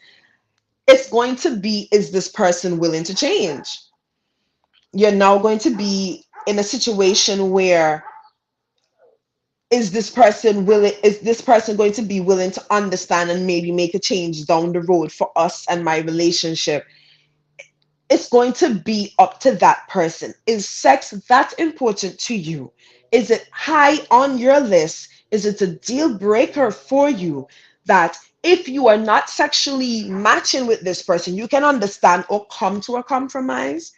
It's going to be, is this person willing to change? You're now going to be in a situation where, is this person going to be willing to understand and maybe make a change down the road for us and my relationship? It's going to be up to that person. Is sex that important to you? Is it high on your list? Is it a deal breaker for you that if you are not sexually matching with this person, you can understand or come to a compromise?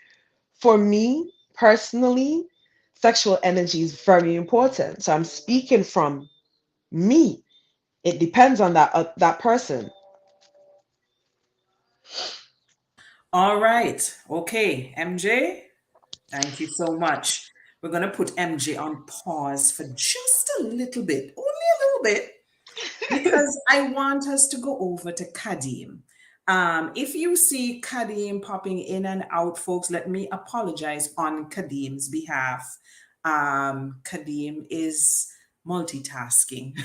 For me personally, sexual energy is very important. So I'm speaking from me. It depends on that person. All right. Okay, MJ, thank you so much. We're going to put MJ on pause for just a little bit, only a little bit, because I want us to go over to Kadim. If you see Kadim popping in and out, folks, let me apologize on Kadim's behalf. Kadim is multitasking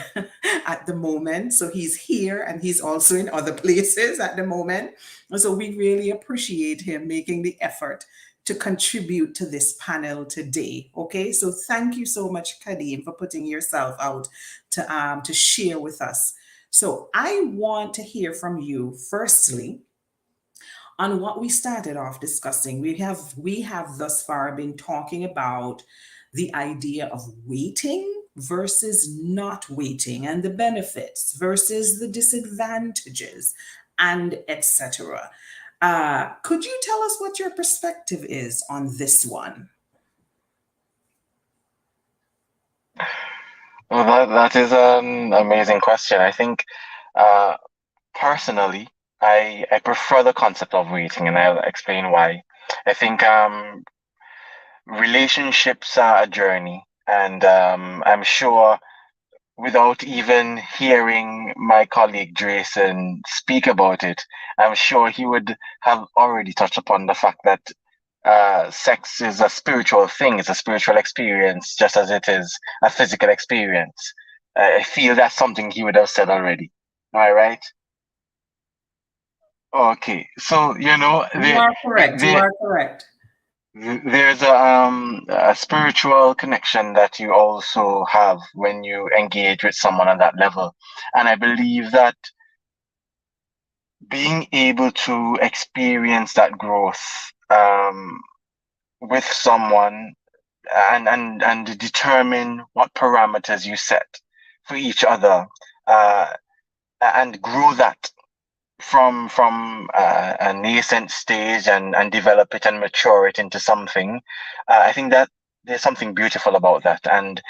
at the moment. So he's here and he's also in other places at the moment. So we really appreciate him making the effort to contribute to this panel today. Okay, so thank you so much, Kadim, for putting yourself out to share with us. So I want to hear from you firstly on what we started off discussing. We have thus far been talking about the idea of waiting versus not waiting and the benefits versus the disadvantages and etc. Could you tell us what your perspective is on this one? Well, that is an amazing question. I think, uh, personally, I prefer the concept of waiting, and I'll explain why. I think relationships are a journey, and I'm sure without even hearing my colleague Jason speak about it, I'm sure he would have already touched upon the fact that sex is a spiritual thing, it's a spiritual experience, just as it is a physical experience. I feel that's something he would have said already. Am I right? Okay, so You are correct. You there are correct. there's a spiritual connection that you also have when you engage with someone on that level, and I believe that being able to experience that growth with someone, and determine what parameters you set for each other, uh, and grow that from a nascent stage, and develop it and mature it into something. I think that there's something beautiful about that, and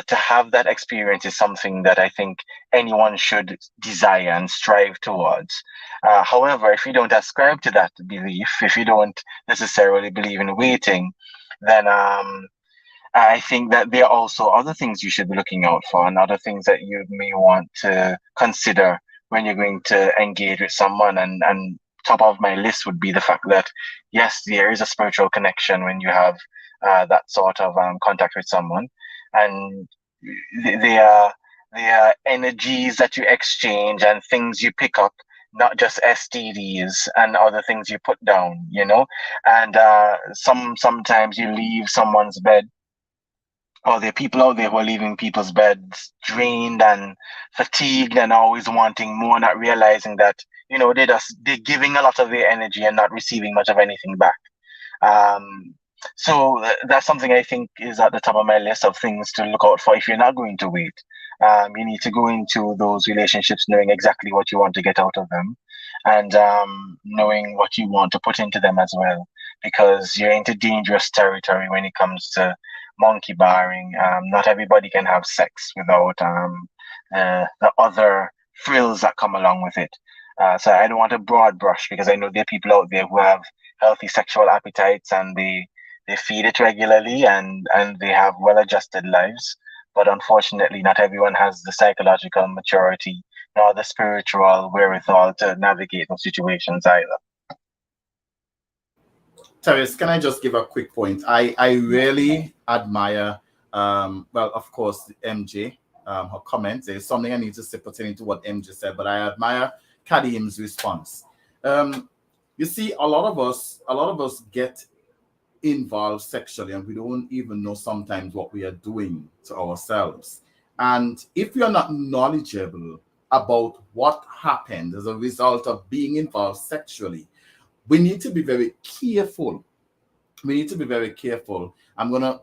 to have that experience is something that I think anyone should desire and strive towards. However, if you don't ascribe to that belief, if you don't necessarily believe in waiting, then I think that there are also other things you should be looking out for, and other things that you may want to consider when you're going to engage with someone. And top of my list would be the fact that yes, there is a spiritual connection when you have that sort of contact with someone, and they are energies that you exchange and things you pick up, not just STDs and other things you put down, and sometimes you leave someone's bed, or there are people out there who are leaving people's beds drained and fatigued and always wanting more, not realizing that they're giving a lot of their energy and not receiving much of anything back. um, so that's something I think is at the top of my list of things to look out for if you're not going to wait. You need to go into those relationships knowing exactly what you want to get out of them, and knowing what you want to put into them as well, because you're into dangerous territory when it comes to monkey barring. Not everybody can have sex without the other frills that come along with it. So I don't want a broad brush, because I know there are people out there who have healthy sexual appetites, and they feed it regularly, and they have well adjusted lives. But unfortunately, not everyone has the psychological maturity nor the spiritual wherewithal to navigate those situations either. Terrace, can I just give a quick point? I really admire, well, of course, MJ, her comments. There's something I need to say pertaining to what MJ said, but I admire Kadim's response. You see, a lot of us get involved sexually, and we don't even know sometimes what we are doing to ourselves. And if you're not knowledgeable about what happened as a result of being involved sexually, we need to be very careful. We need to be very careful. I'm gonna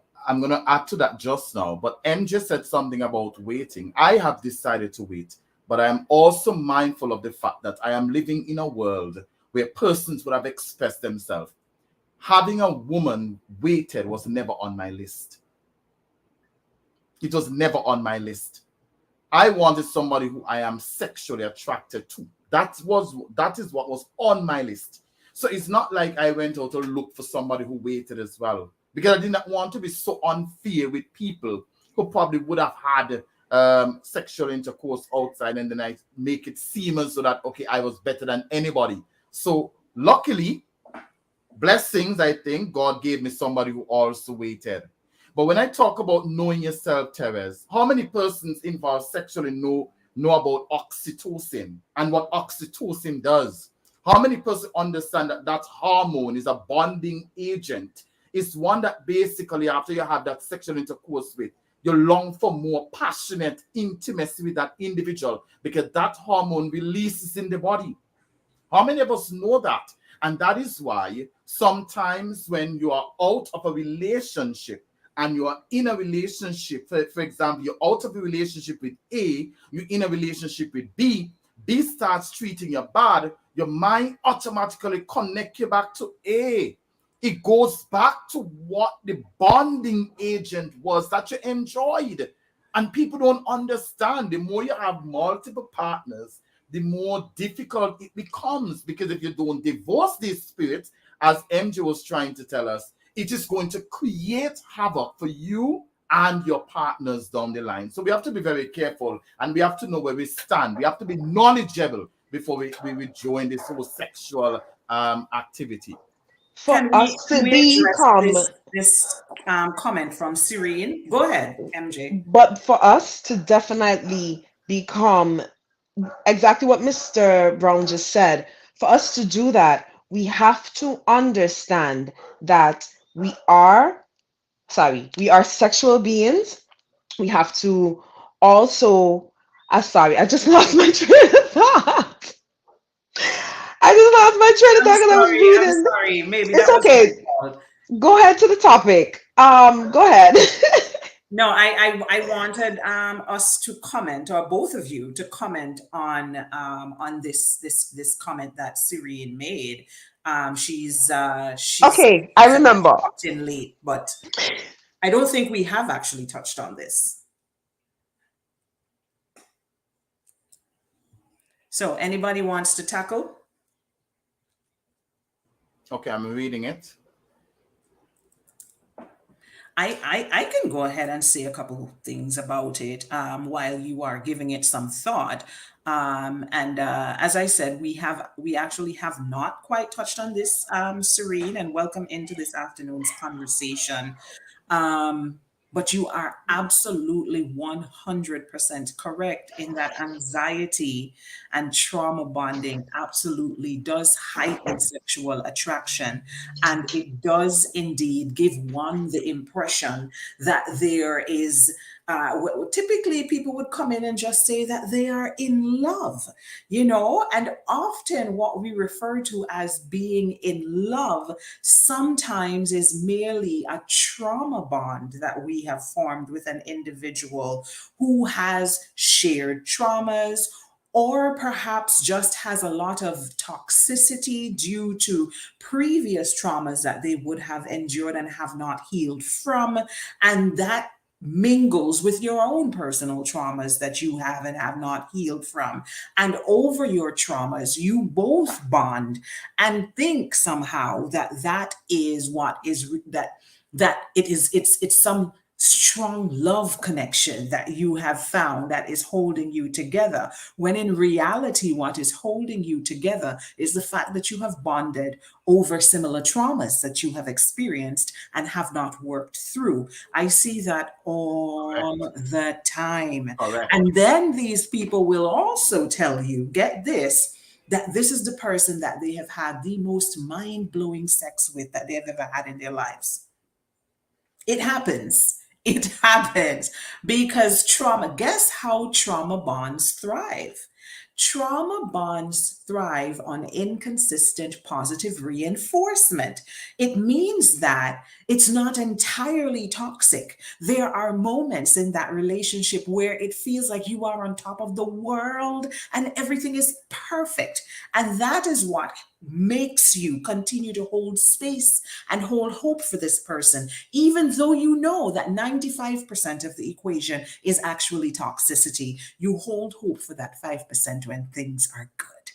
add to that just now. But MJ said something about waiting. I have decided to wait, but I am also mindful of the fact that I am living in a world where persons would have expressed themselves. Having a woman waited was never on my list. It was never on my list. I wanted somebody who I am sexually attracted to. That is what was on my list. So it's not like I went out to look for somebody who waited as well, because I did not want to be so unfair with people who probably would have had sexual intercourse outside, and then I make it seem as so that, okay, I was better than anybody. So luckily, blessings, I think God gave me somebody who also waited. But when I talk about knowing yourself, Therese, how many persons involved sexually know about oxytocin and what oxytocin does? How many persons understand that that hormone is a bonding agent? It's one that basically, after you have that sexual intercourse with, you long for more passionate intimacy with that individual, because that hormone releases in the body. How many of us know that? And that is why sometimes when you are out of a relationship and you are in a relationship, for example, you're out of a relationship with A, you're in a relationship with B, B starts treating you bad, your mind automatically connect you back to A. It goes back to what the bonding agent was that you enjoyed. And people don't understand. The more you have multiple partners, the more difficult it becomes, because if you don't divorce these spirits, as MJ was trying to tell us, it is going to create havoc for you and your partners down the line. So we have to be very careful, and we have to know where we stand. We have to be knowledgeable before we join this whole sexual activity. For us Can to we address become, this comment from Serene? Go ahead, MJ. but for us to definitely become exactly what Mr. Brown just said, for us to do that, we have to understand that we are sexual beings. We have to also, sorry, I just lost my train of thought. I just lost my train of thought because I was I'm reading. sorry. Maybe It's that was my okay. fault. Go ahead to the topic. Go ahead. No, I wanted us to comment, or both of you to comment on this comment that Serene made. She's Okay, she I said that she remember. popped in late, but I don't think we have actually touched on this. So anybody wants to tackle? Okay, I'm reading it. I can go ahead and say a couple of things about it while you are giving it some thought. And as I said, we actually have not quite touched on this, Serene, and welcome into this afternoon's conversation. Um, but you are absolutely 100% correct in that anxiety and trauma bonding absolutely does heighten sexual attraction. And it does indeed give one the impression that there is, typically people would come in and just say that they are in love, and often what we refer to as being in love sometimes is merely a trauma bond that we have formed with an individual who has shared traumas or perhaps just has a lot of toxicity due to previous traumas that they would have endured and have not healed from. And that mingles with your own personal traumas that you have and have not healed from. And over your traumas, you both bond and think somehow that that is what is that it's some strong love connection that you have found that is holding you together, when in reality what is holding you together is the fact that you have bonded over similar traumas that you have experienced and have not worked through. I see that all Correct. the time. Correct. And then these people will also tell you, get this, that this is the person that they have had the most mind-blowing sex with that they've ever had in their lives. It happens. It happens because trauma, guess how trauma bonds thrive? Trauma bonds thrive on inconsistent positive reinforcement. It means that it's not entirely toxic. There are moments in that relationship where it feels like you are on top of the world and everything is perfect. And that is what makes you continue to hold space and hold hope for this person, even though you know that 95% of the equation is actually toxicity. You hold hope for that 5% when things are good,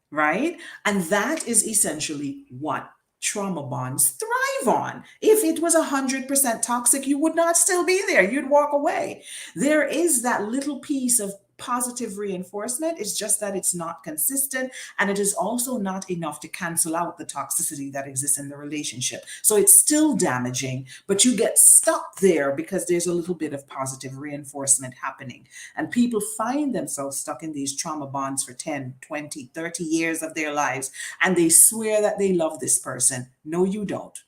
right? And that is essentially what trauma bonds thrive on. If it was 100% toxic, you would not still be there. You'd walk away. There is that little piece of positive reinforcement. It's just that it's not consistent and it is also not enough to cancel out the toxicity that exists in the relationship. So it's still damaging, but you get stuck there because there's a little bit of positive reinforcement happening. And people find themselves stuck in these trauma bonds for 10, 20, 30 years of their lives, and they swear that they love this person. No, you don't.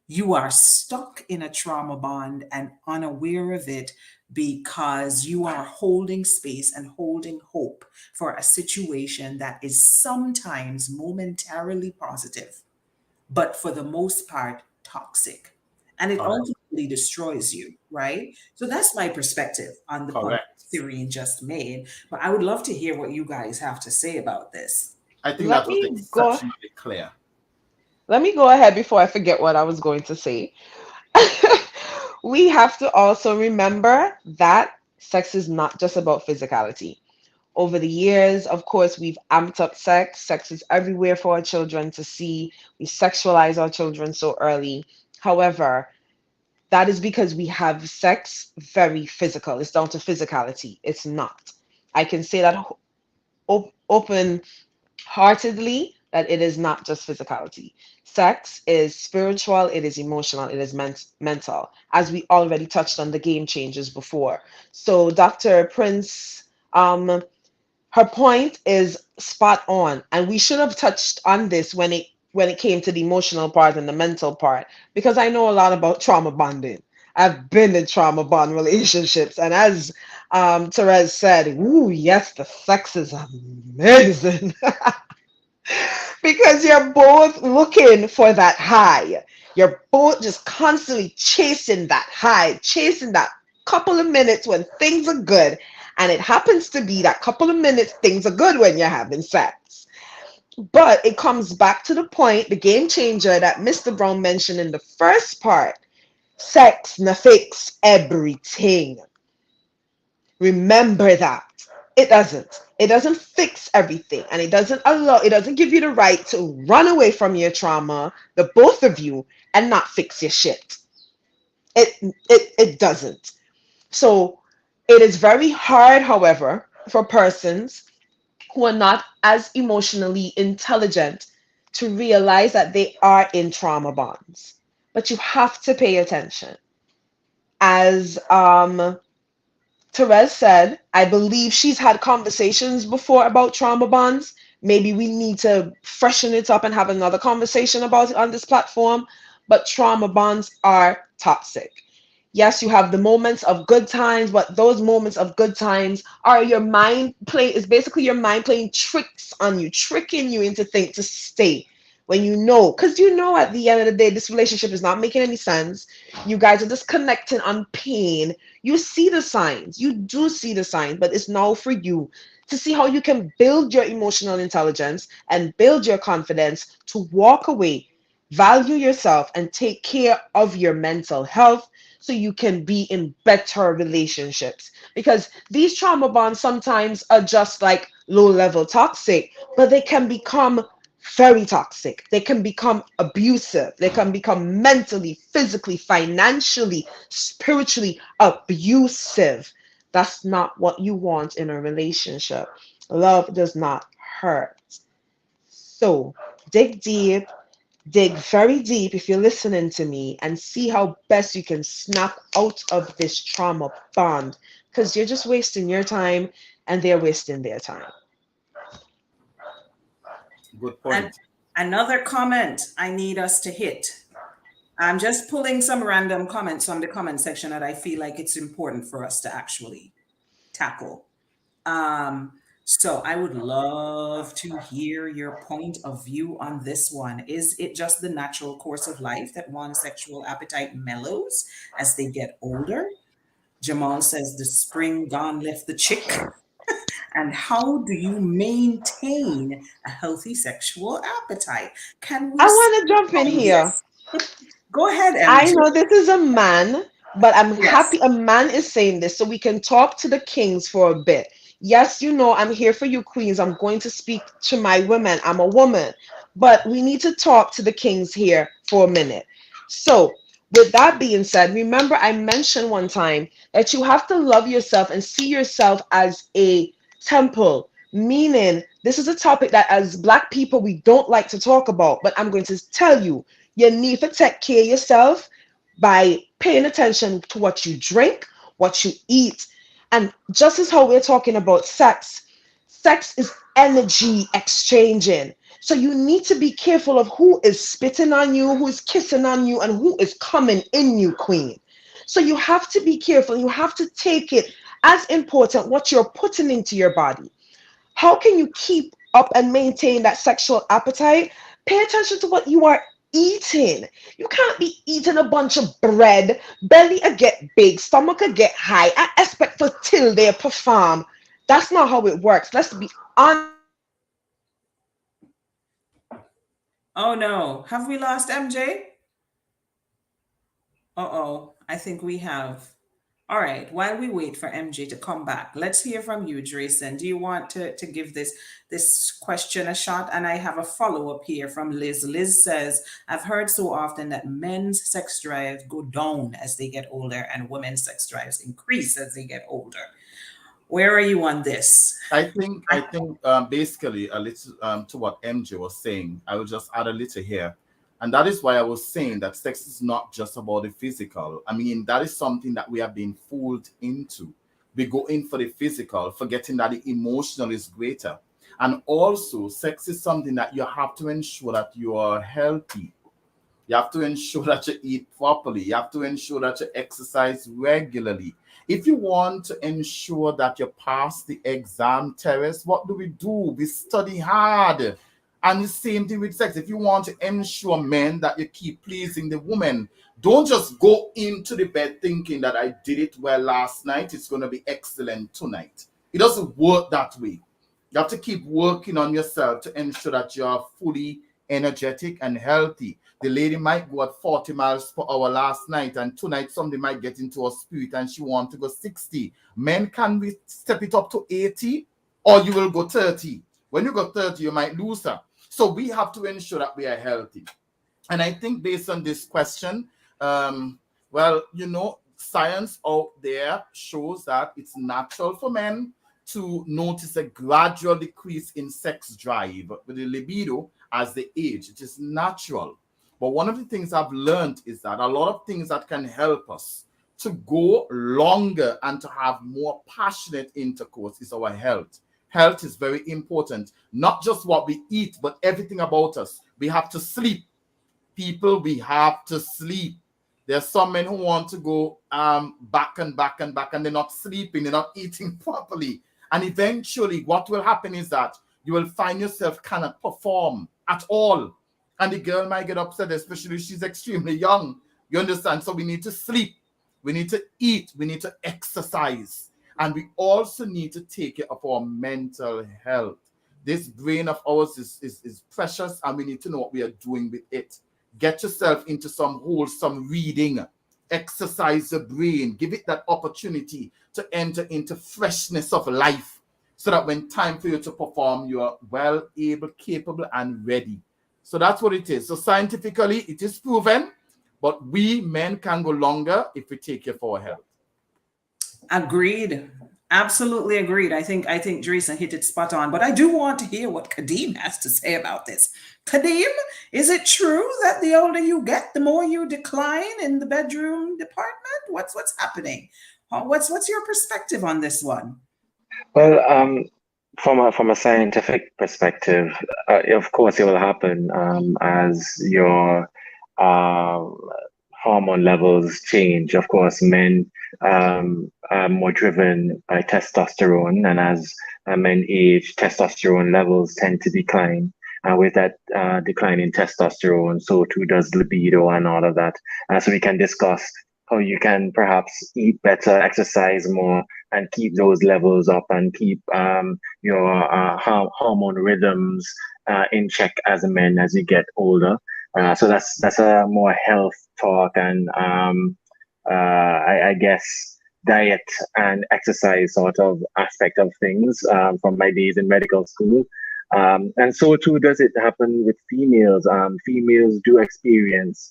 You are stuck in a trauma bond and unaware of it because you are holding space and holding hope for a situation that is sometimes momentarily positive, but for the most part, toxic. And it Correct. ultimately destroys you, right? So that's my perspective on the point Correct. Syrian just made. But I would love to hear what you guys have to say about this. I think Let that was me go exceptionally clear. let me go ahead before I forget what I was going to say. We have to also remember that sex is not just about physicality. Over the years, of course, we've amped up sex. Sex is everywhere for our children to see. We sexualize our children so early. However, that is because we have sex very physical. It's down to physicality. It's not. I can say that open heartedly that it is not just physicality. Sex is spiritual, it is emotional, it is mental, as we already touched on the game changers before. So, Dr. Prince, her point is spot on, and we should have touched on this when it came to the emotional part and the mental part, because I know a lot about trauma bonding. I've been in trauma bond relationships, and as Therese said, "Ooh, yes, the sex is amazing." Because you're both looking for that high. You're both just constantly chasing that high, chasing that couple of minutes when things are good. And it happens to be that couple of minutes things are good when you're having sex. But it comes back to the point, the game changer that Mr. Brown mentioned in the first part. Sex na fix everything. Remember that. It doesn't. It doesn't fix everything. And it doesn't give you the right to run away from your trauma, the both of you, and not fix your shit. It doesn't. So it is very hard, however, for persons who are not as emotionally intelligent to realize that they are in trauma bonds. But you have to pay attention. As Therese said, I believe she's had conversations before about trauma bonds. Maybe we need to freshen it up and have another conversation about it on this platform. But trauma bonds are toxic. Yes, you have the moments of good times, but those moments of good times are your mind play is basically your mind playing tricks on you, tricking you into think to stay when you know, because you know at the end of the day, this relationship is not making any sense. You guys are just connecting on pain. You see the signs, you do see the signs, but it's now for you to see how you can build your emotional intelligence and build your confidence to walk away, value yourself, and take care of your mental health so you can be in better relationships. Because these trauma bonds sometimes are just like low level toxic, but they can become very toxic. They can become abusive. They can become mentally, physically, financially, spiritually abusive. That's not what you want in a relationship. Love does not hurt. So dig deep, dig very deep if you're listening to me, and see how best you can snap out of this trauma bond, because you're just wasting your time and they're wasting their time. Good And point. another comment I need us to hit. I'm just pulling some random comments from the comment section that I feel like it's important for us to actually tackle. Um, so I would love to hear your point of view on this one. Is it just the natural course of life that one's sexual appetite mellows as they get older? Jamal says the spring gone left the chick. And how do you maintain a healthy sexual appetite? Can I we want to speak jump in on here. this? Go ahead, I MJ. know this is a man, but I'm Yes. happy a man is saying this so we can talk to the kings for a bit. Yes, you know, I'm here for you, queens. I'm going to speak to my women. I'm a woman, but we need to talk to the kings here for a minute. So, with that being said, remember I mentioned one time that you have to love yourself and see yourself as a temple, meaning this is a topic that as Black people we don't like to talk about, but I'm going to tell you you need to take care of yourself by paying attention to what you drink, what you eat. And just as how we're talking about sex, sex is energy exchanging. So you need to be careful of who is spitting on you, who is kissing on you, and who is coming in you, queen. So you have to be careful. You have to take it as important what you're putting into your body. How can you keep up and maintain that sexual appetite? Pay attention to what you are eating. You can't be eating a bunch of bread, belly a get big, stomach a get high. I expect for till they perform. That's not how it works. Let's be honest. Oh no. Have we lost MJ? Uh-oh. I think we have. All right. While we wait for MJ to come back, let's hear from you, Drayson. Do you want to give this question a shot? And I have a follow-up here from Liz. Liz says, I've heard so often that men's sex drives go down as they get older and women's sex drives increase as they get older. Where are you on this? I think basically a little to what MJ was saying. I will just add a little here, and that is why I was saying that sex is not just about the physical. I mean, that is something that we have been fooled into. We go in for the physical, forgetting that the emotional is greater. And also, sex is something that you have to ensure that you are healthy. You have to ensure that you eat properly. You have to ensure that you exercise regularly. If you want to ensure that you pass the exam, Terrace, what do? We study hard. And the same thing with sex. If you want to ensure men that you keep pleasing the woman, don't just go into the bed thinking that I did it well last night. It's going to be excellent tonight. It doesn't work that way. You have to keep working on yourself to ensure that you are fully energetic and healthy. The lady might go at 40 miles per hour last night, and tonight somebody might get into a spirit and she want to go 60. Men can we step it up to 80, or you will go 30. When you go 30, you might lose her. So we have to ensure that we are healthy. And I think based on this question, Well, science out there shows that it's natural for men to notice a gradual decrease in sex drive with the libido as they age. It is natural. But one of the things I've learned is that a lot of things that can help us to go longer and to have more passionate intercourse is our health. Health is very important. Not just what we eat, but everything about us. We have to sleep. People, we have to sleep. There's some men who want to go back and back and back, and they're not sleeping, they're not eating properly. And eventually, what will happen is that you will find yourself cannot perform at all. And the girl might get upset, especially if she's extremely young. You understand? So we need to sleep, we need to eat, we need to exercise, and we also need to take care of our mental health. This brain of ours is precious, and we need to know what we are doing with it. Get yourself into some wholesome reading, exercise the brain, give it that opportunity to enter into freshness of life, so that when time for you to perform, you are well able, capable, and ready. So that's what it is. So scientifically, it is proven, but we men can go longer if we take care for our health. Agreed. Absolutely agreed. I think Teresa hit it spot on. But I do want to hear what Kadeem has to say about this. Kadeem, is it true that the older you get, the more you decline in the bedroom department? What's happening? What's your perspective on this one? Well, from a scientific perspective, of course, it will happen as your uh, hormone levels change. Of course, men are more driven by testosterone, and as men age, testosterone levels tend to decline. And with that decline in testosterone, so too does libido and all of that. So we can discuss how you can perhaps eat better, exercise more, and keep those levels up and keep your hormone rhythms in check as a man as you get older. So that's a more health talk and I guess diet and exercise sort of aspect of things from my days in medical school. And so too does it happen with females. Females do experience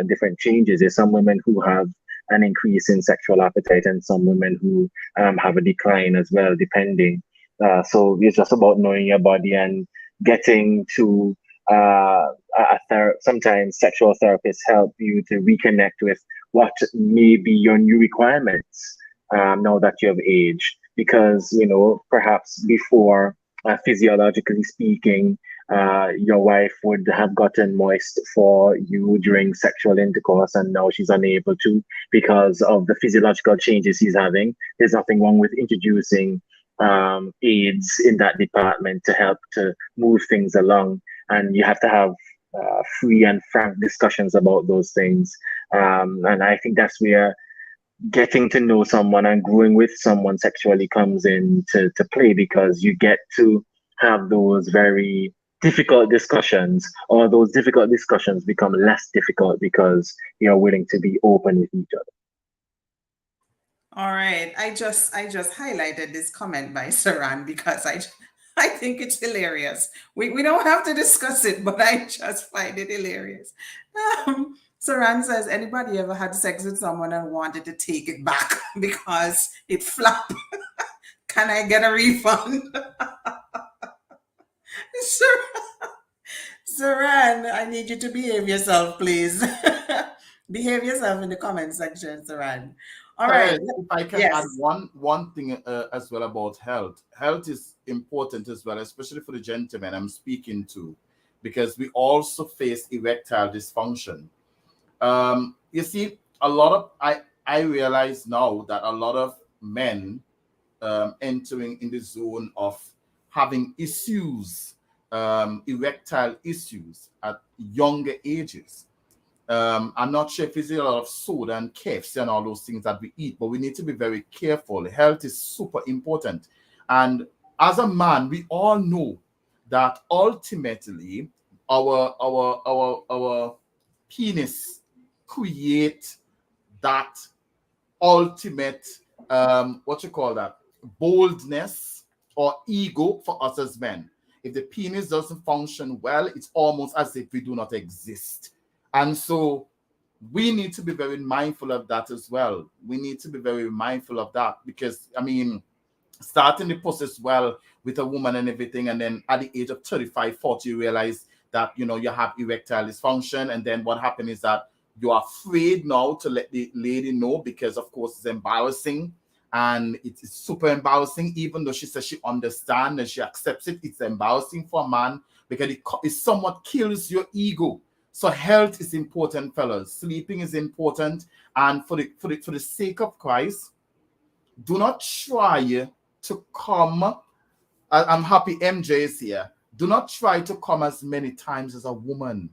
different changes. There's some women who have an increase in sexual appetite and some women who have a decline as well, depending. So it's just about knowing your body and getting to sometimes sexual therapists help you to reconnect with what may be your new requirements now that you have aged. Because, perhaps before, physiologically speaking, your wife would have gotten moist for you during sexual intercourse, and now she's unable to because of the physiological changes she's having. There's nothing wrong with introducing aids in that department to help to move things along. And you have to have free and frank discussions about those things. And I think that's where getting to know someone and growing with someone sexually comes into play, because you get to have those very difficult discussions, or those difficult discussions become less difficult because you're willing to be open with each other. All right. I just highlighted this comment by Saran because I think it's hilarious. We don't have to discuss it, but I just find it hilarious. Saran says, anybody ever had sex with someone and wanted to take it back because it flopped? Can I get a refund? Sir, Saran, I need you to behave yourself, please. Behave yourself in the comment section, Saran. All right. Perez, if I can add Yes. one thing as well about health. Health is important as well, especially for the gentlemen I'm speaking to, because we also face erectile dysfunction. You see, a lot of I realize now that a lot of men entering in the zone of having issues, erectile issues at younger ages. I'm not sure if it's a lot of soda and KFC and all those things that we eat, but we need to be very careful. Health is super important. And as a man, we all know that ultimately our penis create that ultimate what you call that, boldness or ego for us as men. If the penis doesn't function well, it's almost as if we do not exist. And so we need to be very mindful of that as well. We need to be very mindful of that because, I mean, starting the process well with a woman and everything, and then at the age of 35, 40, you realize that, you know, you have erectile dysfunction. And then what happened is that you're afraid now to let the lady know because, of course, it's embarrassing. And it is super embarrassing, even though she says she understands and she accepts it. It's embarrassing for a man because it somewhat kills your ego. So health is important, fellas. Sleeping is important, and for the sake of Christ, do not try to come. I'm happy MJ is here. Do not try to come as many times as a woman.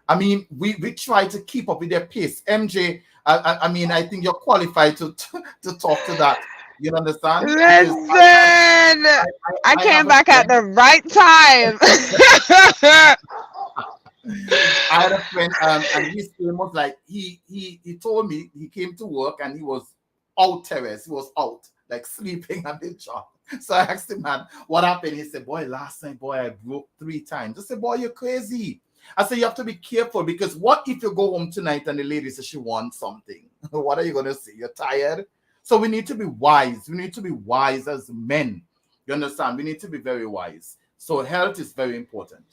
I mean, we try to keep up with their pace. MJ, I mean, I think you're qualified to talk to that. You understand? Because Listen, I I came have a back at friend. the right time. I had a friend, and his game was like he told me he came to work and he was out terrace. He was out like sleeping on the job. So I asked him, man, what happened? He said, boy, last night, boy, I broke 3 times. I said, boy, you're crazy. I said, you have to be careful because what if you go home tonight and the lady says she wants something? What are you gonna say? You're tired. So we need to be wise. We need to be wise as men. You understand? We need to be very wise. So health is very important.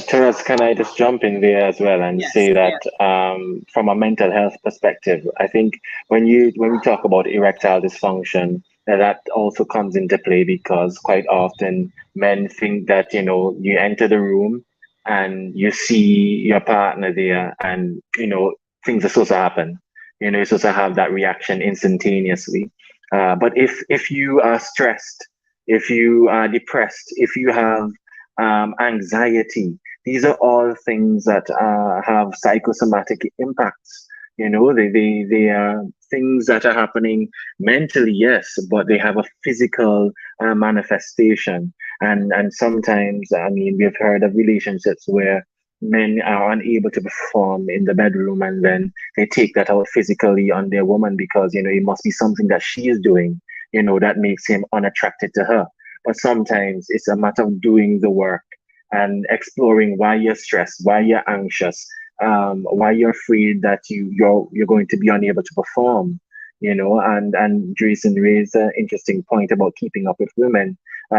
Terence, can I just jump in there as well and Yes, say that yes. from a mental health perspective, I think when we talk about erectile dysfunction, that also comes into play because quite often men think that you enter the room and you see your partner there, and things are supposed to happen. You're supposed to have that reaction instantaneously. But if you are stressed, if you are depressed, if you have anxiety. These are all things that have psychosomatic impacts. They are things that are happening mentally, yes, but they have a physical manifestation. And sometimes, I mean, we've heard of relationships where men are unable to perform in the bedroom, and then they take that out physically on their woman because it must be something that she is doing, that makes him unattracted to her. But sometimes it's a matter of doing the work and exploring why you're stressed, why you're anxious, why you're afraid that you're going to be unable to perform. And Jason raised an interesting point about keeping up with women.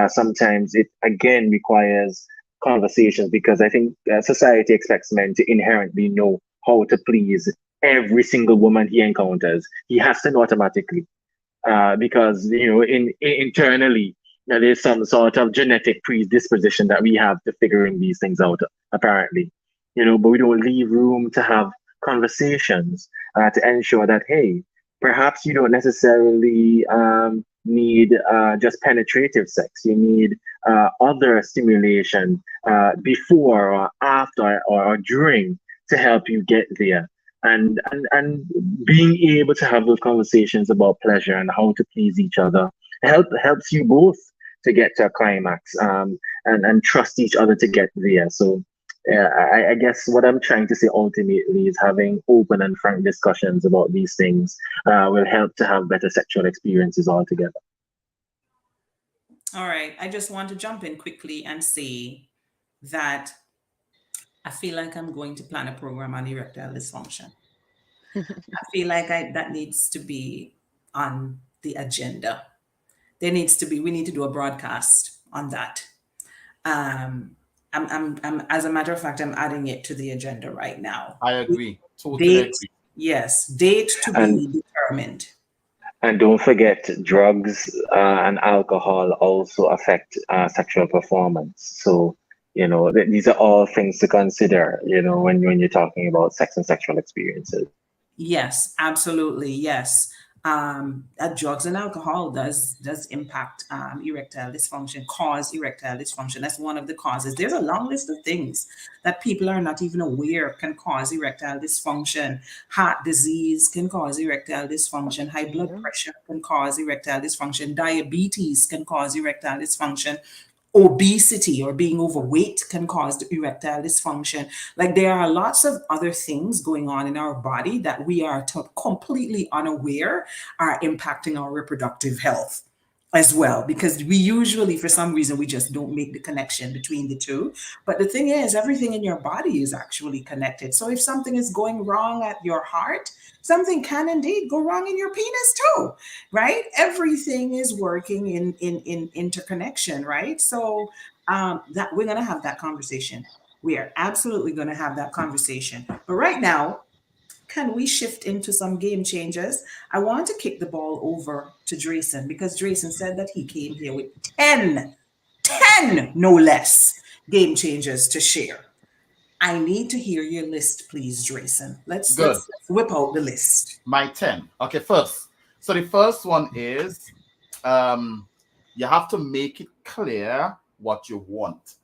Sometimes it again requires conversations because I think society expects men to inherently know how to please every single woman he encounters. He has to know automatically because internally there's some sort of genetic predisposition that we have to figuring these things out apparently, but we don't leave room to have conversations to ensure that, hey, perhaps you don't necessarily need just penetrative sex. You need other stimulation before or after or during to help you get there, and being able to have those conversations about pleasure and how to please each other helps you both to get to a climax, and trust each other to get there. So I guess what I'm trying to say ultimately is having open and frank discussions about these things will help to have better sexual experiences altogether. All right. I just want to jump in quickly and say that I feel like I'm going to plan a program on erectile dysfunction. I feel like that needs to be on the agenda. We need to do a broadcast on that. Um, as a matter of fact, I'm adding it to the agenda right now. I agree. Totally Date, agree. yes, date to And be determined. and don't forget, drugs and alcohol also affect sexual performance. So, these are all things to consider, when you're talking about sex and sexual experiences. Yes, absolutely. Yes. Drugs and alcohol does impact erectile dysfunction, cause erectile dysfunction. That's one of the causes. There's a long list of things that people are not even aware can cause erectile dysfunction. Heart disease can cause erectile dysfunction. High blood Yeah. pressure can cause erectile dysfunction. Diabetes can cause erectile dysfunction. Obesity or being overweight can cause erectile dysfunction. Like there are lots of other things going on in our body that we are completely unaware are impacting our reproductive health. as well, because we usually, for some reason, we just don't make the connection between the two. But the thing is, everything in your body is actually connected. So if something is going wrong at your heart, something can indeed go wrong in your penis too, right? Everything is working in interconnection, right? So that we're gonna have that conversation. We are absolutely gonna have that conversation. But right now, can we shift into some game changers? I want to kick the ball over to Drayson because Drayson said that he came here with 10 no less game changers to share. I need to hear your list, please, Drayson. Good. Let's whip out the list. My 10. Okay, first. So the first one is you have to make it clear what you want.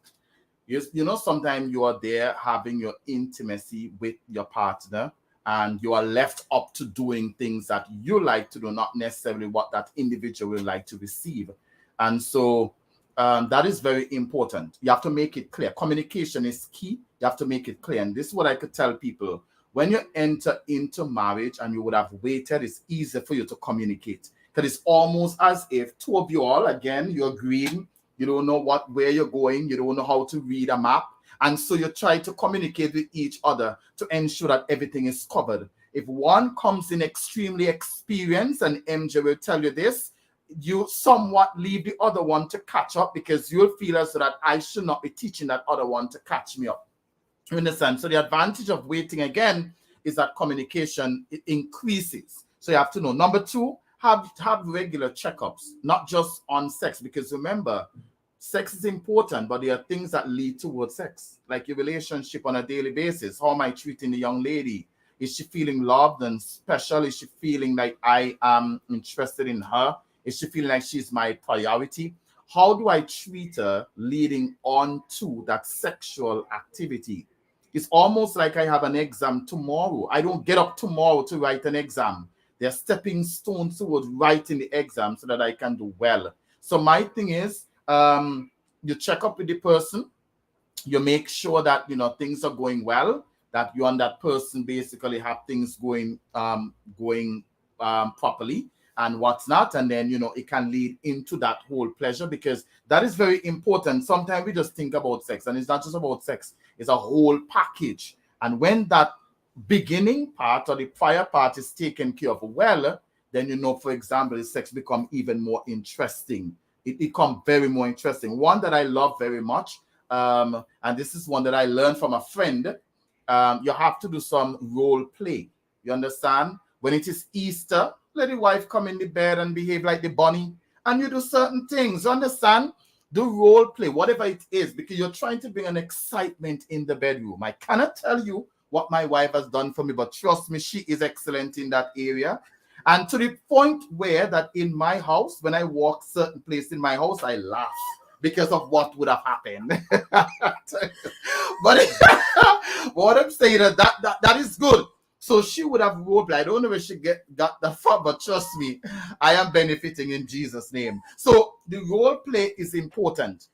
You know, sometimes you are there having your intimacy with your partner and you are left up to doing things that you like to do, not necessarily what that individual will like to receive. And so that is very important. You have to make it clear. Communication is key. You have to make it clear. And this is what I could tell people. When you enter into marriage and you would have waited, it's easier for you to communicate. Because it's almost as if two of you all, again, you're agreeing, you don't know where you're going, you don't know how to read a map. And so you try to communicate with each other to ensure that everything is covered. If one comes in extremely experienced, and MJ will tell you this, you somewhat leave the other one to catch up because you'll feel as though that I should not be teaching that other one to catch me up. You understand? So the advantage of waiting again is that communication increases. So you have to know. Number two, have regular checkups, not just on sex, because remember, sex is important, but there are things that lead towards sex, like your relationship on a daily basis. How am I treating the young lady? Is she feeling loved and special? Is she feeling like I am interested in her? Is she feeling like she's my priority? How do I treat her leading on to that sexual activity? It's almost like I have an exam tomorrow. I don't get up tomorrow to write an exam. They're stepping stones towards writing the exam so that I can do well. So my thing is, you check up with the person, you make sure that things are going well, that you and that person basically have things going properly and what's not, and then it can lead into that whole pleasure, because that is very important. Sometimes we just think about sex, and it's not just about sex, it's a whole package. And when that beginning part or the prior part is taken care of well, then for example, the sex become even more interesting. It becomes very more interesting. One that I love very much, and this is one that I learned from a friend, you have to do some role play. You understand? When it is Easter, let the wife come in the bed and behave like the bunny, and you do certain things. You understand? Do role play, whatever it is, because you're trying to bring an excitement in the bedroom. I cannot tell you what my wife has done for me, but trust me, she is excellent in that area. And to the point where that in my house, when I walk certain place in my house, I laugh because of what would have happened. But what I'm saying, that is good. So she would have role play. I don't know where she got that from, but trust me, I am benefiting in Jesus' name. So the role play is important.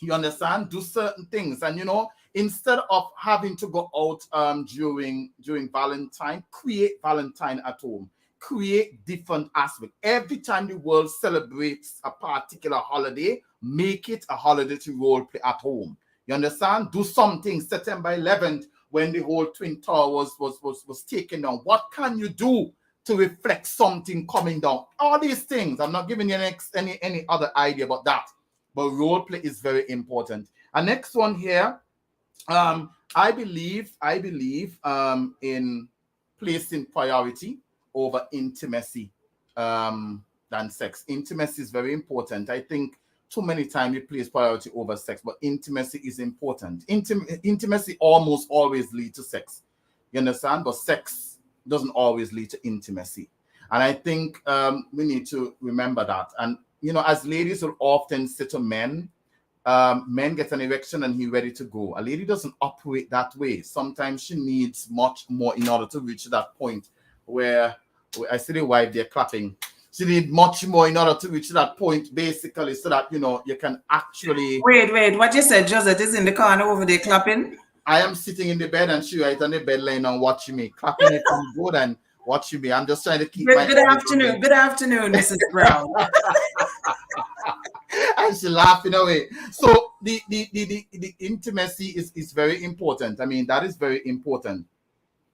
You understand? Do certain things. And instead of having to go out during Valentine, create Valentine at home. Create different aspects. Every time the world celebrates a particular holiday, make it a holiday to role play at home. You understand? Do something. September 11th, when the whole Twin Tower was taken down, what can you do to reflect something coming down? All these things. I'm not giving you any other idea about that, but role play is very important. And next one here, I believe in placing priority over intimacy than sex. Intimacy is very important. I think too many times we place priority over sex, but intimacy is important. Intimacy almost always leads to sex. You understand? But sex doesn't always lead to intimacy. And I think we need to remember that. And, as ladies will often say to men, men get an erection and he's ready to go. A lady doesn't operate that way. Sometimes she needs much more in order to reach that point where I see the wife there clapping. She needs much more in order to reach that point, basically, so that you can actually. Wait! What you said, Josette, is in the corner over there clapping. I am sitting in the bed and she right on the bed laying on watching me, clapping it from good and watching me. I'm just trying to keep Good afternoon, Mrs. Brown. She's laughing away. So the intimacy is very important. I mean, that is very important.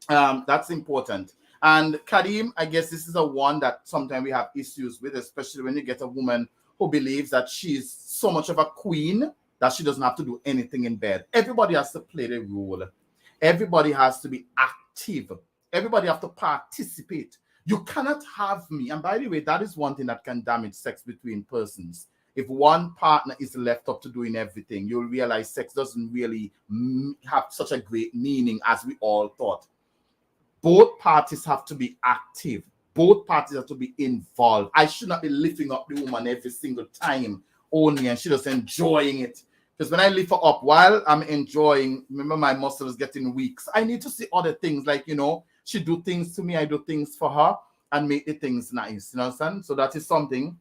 That's important. And Karim, I guess this is a one that sometimes we have issues with, especially when you get a woman who believes that she's so much of a queen that she doesn't have to do anything in bed. Everybody has to play the role. Everybody has to be active. Everybody have to participate. You cannot have me. And by the way, that is one thing that can damage sex between persons. If one partner is left up to doing everything, you'll realize sex doesn't really have such a great meaning as we all thought. Both parties have to be active. Both parties have to be involved. I should not be lifting up the woman every single time only and she just enjoying it. Because when I lift her up while I'm enjoying, remember my muscles getting weak. So I need to see other things like, she do things to me, I do things for her and make the things nice. You understand? So that is something.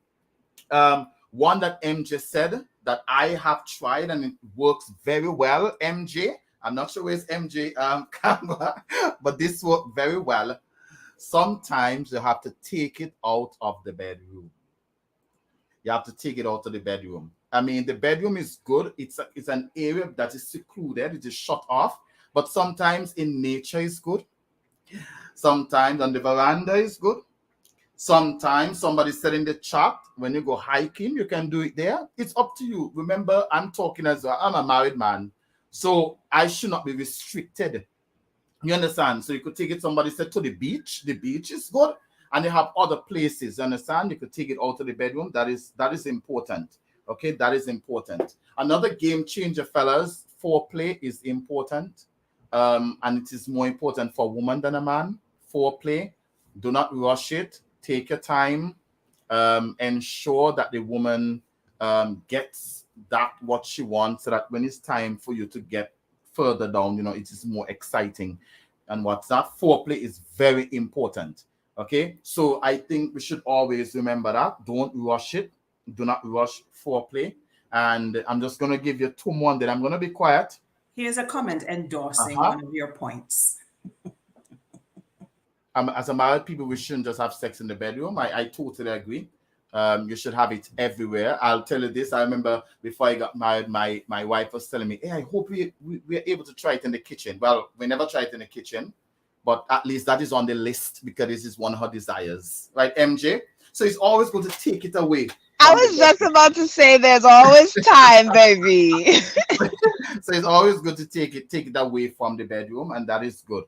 One that MJ said that I have tried and it works very well. MJ, I'm not sure where's MJ camera, but this worked very well. Sometimes you have to take it out of the bedroom. You have to take it out of the bedroom. I mean, the bedroom is good. It's an area that is secluded. It is shut off. But sometimes in nature is good. Sometimes on the veranda is good. Sometimes somebody said in the chat, when you go hiking, you can do it there. It's up to you. Remember, I'm talking as well. I'm a married man. So I should not be restricted. You understand? So you could take it, somebody said, to the beach. The beach is good. And you have other places, you understand? You could take it out to the bedroom. That is important. Okay, that is important. Another game changer, fellas, foreplay is important. And it is more important for a woman than a man. Foreplay. Do not rush it. Take your time. Ensure that the woman gets that what she wants so that when it's time for you to get further down, it is more exciting. And what's that? Foreplay is very important. Okay, so I think we should always remember that. Don't rush it. Do not rush foreplay. And I'm just going to give you two more, and then I'm going to be quiet. Here's a comment endorsing one of your points. As a married people, we shouldn't just have sex in the bedroom. I totally agree. You should have it everywhere. I'll tell you this. I remember before I got married, my wife was telling me, hey, I hope we're able to try it in the kitchen. Well, we never tried it in the kitchen, but at least that is on the list because this is one of her desires. Right, MJ? So it's always going to take it away. I was just about to say there's always time, baby. So it's always good to take it away from the bedroom, and that is good.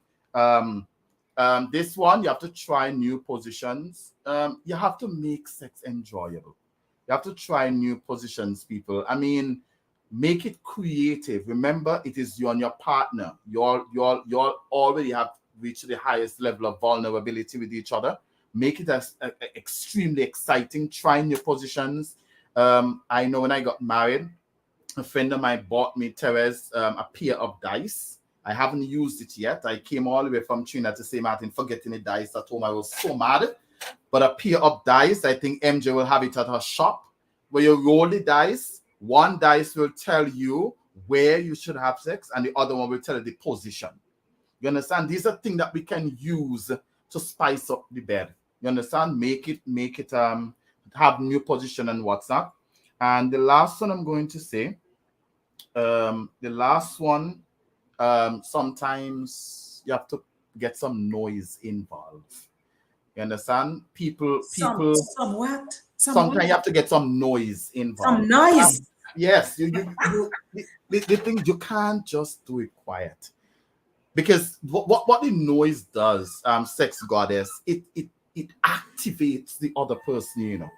This one, you have to try new positions. You have to make sex enjoyable. You have to try new positions, people. I mean, make it creative. Remember, it is you and your partner. You all already have reached the highest level of vulnerability with each other. Make it as extremely exciting. Try new positions. I know when I got married, a friend of mine bought me, Therese, a pair of dice. I haven't used it yet. I came all the way from Trinidad to St. Martin forgetting the dice at home. I was so mad. But a pair of dice, I think MJ will have it at her shop, where you roll the dice. One dice will tell you where you should have sex, and the other one will tell you the position. You understand? These are things that we can use to spice up the bed. You understand? Make it have new position and what's that. And the last one I'm going to say, sometimes you have to get some noise involved. You understand? People. Some what? Sometimes you have to get some noise involved. Some noise. Yes. The thing, you can't just do it quiet, because what the noise does, sex goddess, it activates the other person.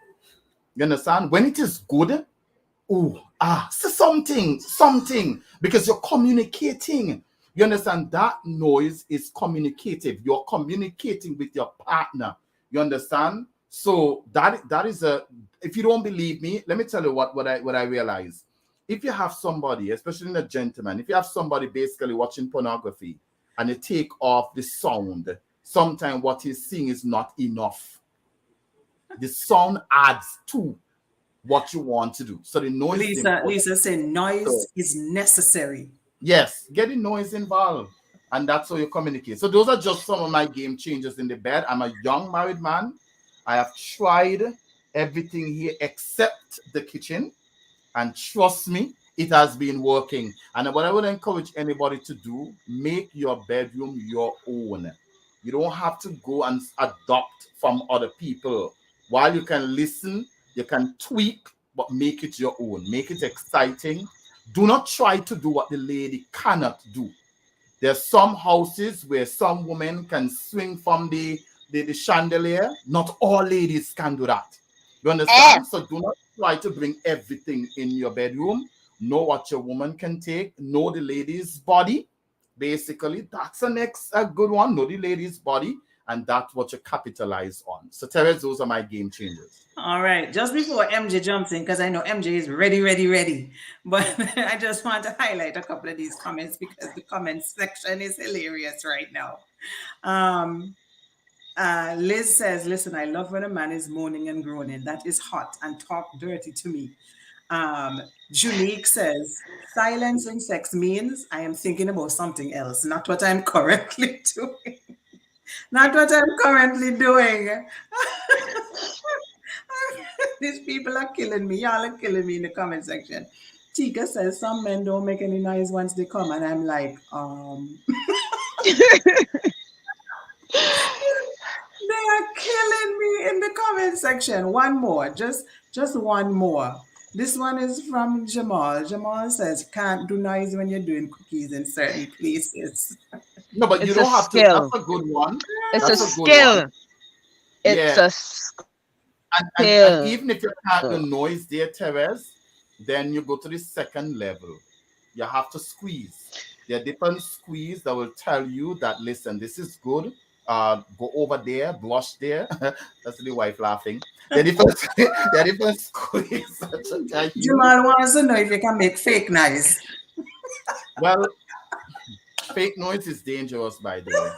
You understand? When it is good, something, because you're communicating. You understand? That noise is communicative. You're communicating with your partner. You understand? So that is if you don't believe me, let me tell you what I realize. If you have somebody, especially in a gentleman, if you have somebody basically watching pornography and you take off the sound, sometimes what he's seeing is not enough. The sound adds to what you want to do. So the noise. Lisa said noise is necessary. Yes, get the noise involved. And that's how you communicate. So those are just some of my game changers in the bed. I'm a young married man. I have tried everything here except the kitchen. And trust me, it has been working. And what I would encourage anybody to do, make your bedroom your own. You don't have to go and adopt from other people. While you can listen, you can tweak, but make it your own. Make it exciting. Do not try to do what the lady cannot do. There's some houses where some women can swing from the chandelier. Not all ladies can do that. You Eh. understand? So do not try to bring everything in your bedroom. Know what your woman can take. Know the lady's body. Basically, that's a good one. Know the lady's body, and that's what you capitalize on. So, Terence, those are my game changers. All right. Just before MJ jumps in, because I know MJ is ready, ready, ready. But I just want to highlight a couple of these comments because the comment section is hilarious right now. Um, Liz says, listen, I love when a man is moaning and groaning. That is hot and talk dirty to me. Junique says, silence in sex means I am thinking about something else, not what I'm currently doing. Not what I'm currently doing. These people are killing me. Y'all are killing me in the comment section. Tika says, some men don't make any noise once they come. And I'm like, they are killing me in the comment section. One more, just one more. This one is from Jamal. Jamal says, can't do noise when you're doing cookies in certain places. No, but you It's a don't have to. That's skill. a good one. It's a That's a good one. skill. It's Yeah. a And skill. even if you can't do noise there, Therese, then you go to the second level. You have to squeeze. There are different squeeze that will tell you that, listen, this is good. Go over there, blush there. That's the wife laughing. There are different, there are different squeeze that will tell you. Jamal wants to know if you can make fake noise. Well, fake noise is dangerous, by the way.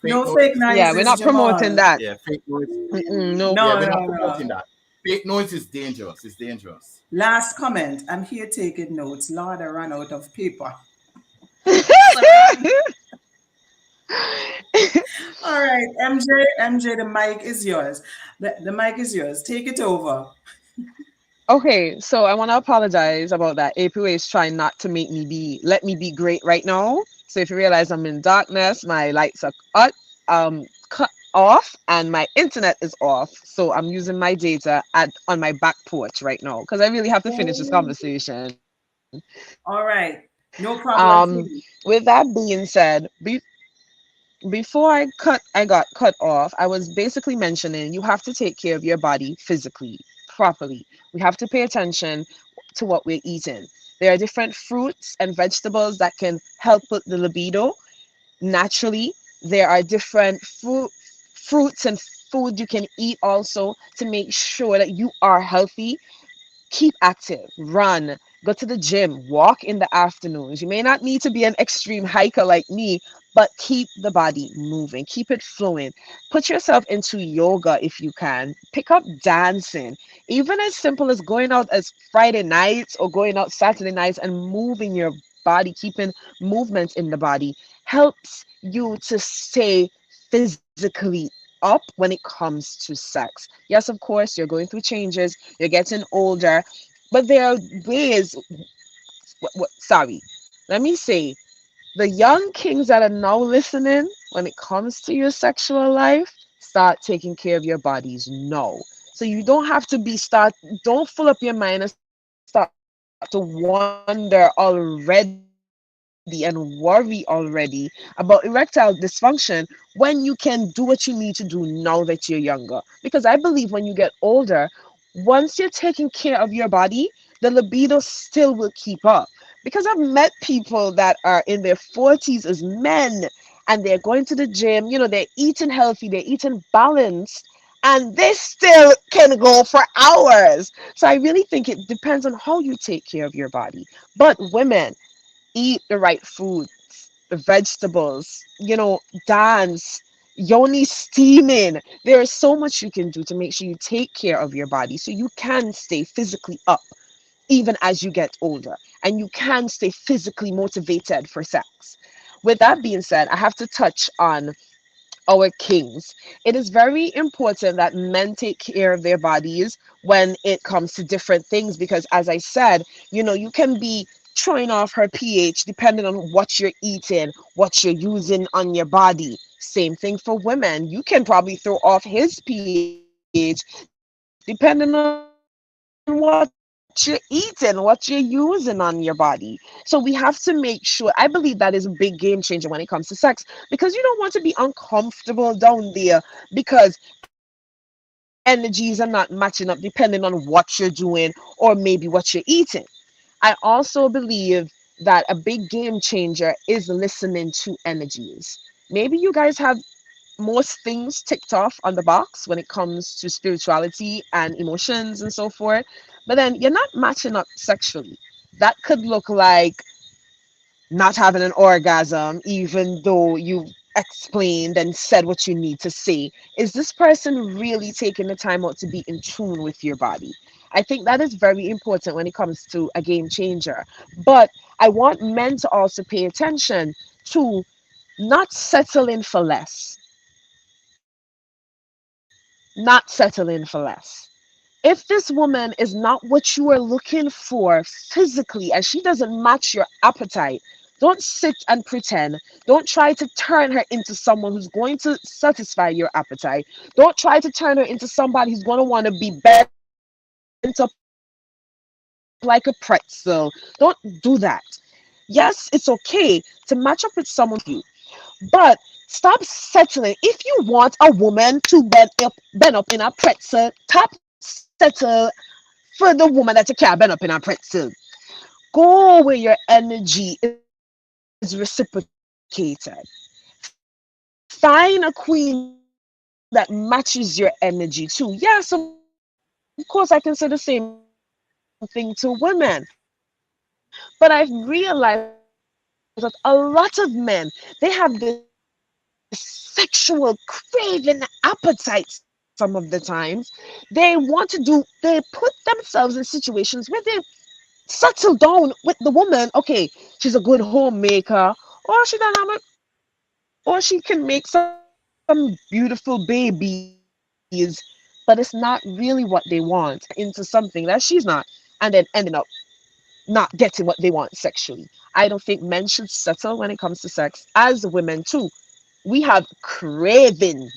Fake No noise, fake Yeah, we're noises, not promoting Jamal. that. yeah, fake noise. No. Yeah, No, we're not no, no. promoting that. Fake noise is dangerous. It's dangerous. Last comment. I'm here taking notes. Lord, I ran out of paper. All right, MJ, the mic is yours. The mic is yours. Take it over. Okay, so I want to apologize about that. APA is trying not to let me be great right now. So if you realize I'm in darkness, my lights are cut off and my internet is off. So I'm using my data on my back porch right now because I really have to finish this Oh, conversation. all right. No problem, Um, please. with that being said, before I got cut off, I was basically mentioning you have to take care of your body physically, properly. We have to pay attention to what we're eating. There are different fruits and vegetables that can help with the libido naturally. There are different fruits and food you can eat also to make sure that you are healthy. Keep active, run, go to the gym, walk in the afternoons. You may not need to be an extreme hiker like me, but keep the body moving, keep it flowing. Put yourself into yoga if you can. Pick up dancing, even as simple as going out as Friday nights or going out Saturday nights and moving your body, keeping movement in the body helps you to stay physically up when it comes to sex. Yes, of course, you're going through changes, you're getting older, but there are ways. Sorry, let me say, the young kings that are now listening, when it comes to your sexual life, start taking care of your bodies now. So you don't have to don't fill up your mind and start to wonder already and worry already about erectile dysfunction when you can do what you need to do now that you're younger. Because I believe when you get older, once you're taking care of your body, the libido still will keep up. Because I've met people that are in their 40s as men and they're going to the gym, they're eating healthy, they're eating balanced, and they still can go for hours. So I really think it depends on how you take care of your body. But women, eat the right foods, the vegetables, dance, yoni steaming. There is so much you can do to make sure you take care of your body so you can stay physically up even as you get older and you can stay physically motivated for sex. With that being said, I have to touch on our kings. It is very important that men take care of their bodies when it comes to different things because, as I said, you can be throwing off her pH depending on what you're eating, what you're using on your body. Same thing for women. You can probably throw off his pH depending on what you're eating, what you're using on your body. So we have to make sure. I believe that is a big game changer when it comes to sex because you don't want to be uncomfortable down there because energies are not matching up depending on what you're doing or maybe what you're eating. I also believe that a big game changer is listening to energies. Maybe you guys have most things ticked off on the box when it comes to spirituality and emotions and so forth, but then you're not matching up sexually. That could look like not having an orgasm, even though you explained and said what you need to say. Is this person really taking the time out to be in tune with your body? I think that is very important when it comes to a game changer. But I want men to also pay attention to not settling for less. Not settling for less. If this woman is not what you are looking for physically and she doesn't match your appetite, don't sit and pretend. Don't try to turn her into someone who's going to satisfy your appetite. Don't try to turn her into somebody who's going to want to be bent up like a pretzel. Don't do that. Yes, it's okay to match up with someone who matches you, but stop settling. If you want a woman to bend up in a pretzel, top settle for the woman that you can't bend up in a pretzel. Go where your energy is reciprocated. Find a queen that matches your energy too. Yes, of course, I can say the same thing to women, but I've realized that a lot of men, they have this sexual craving appetite some of the times. They want to do, they put themselves in situations where they settle down with the woman. Okay, she's a good homemaker, or she done have or she can make some beautiful babies, but it's not really what they want. Into something that she's not, and then ending up not getting what they want sexually. I don't think men should settle when it comes to sex, as women too. We have craving,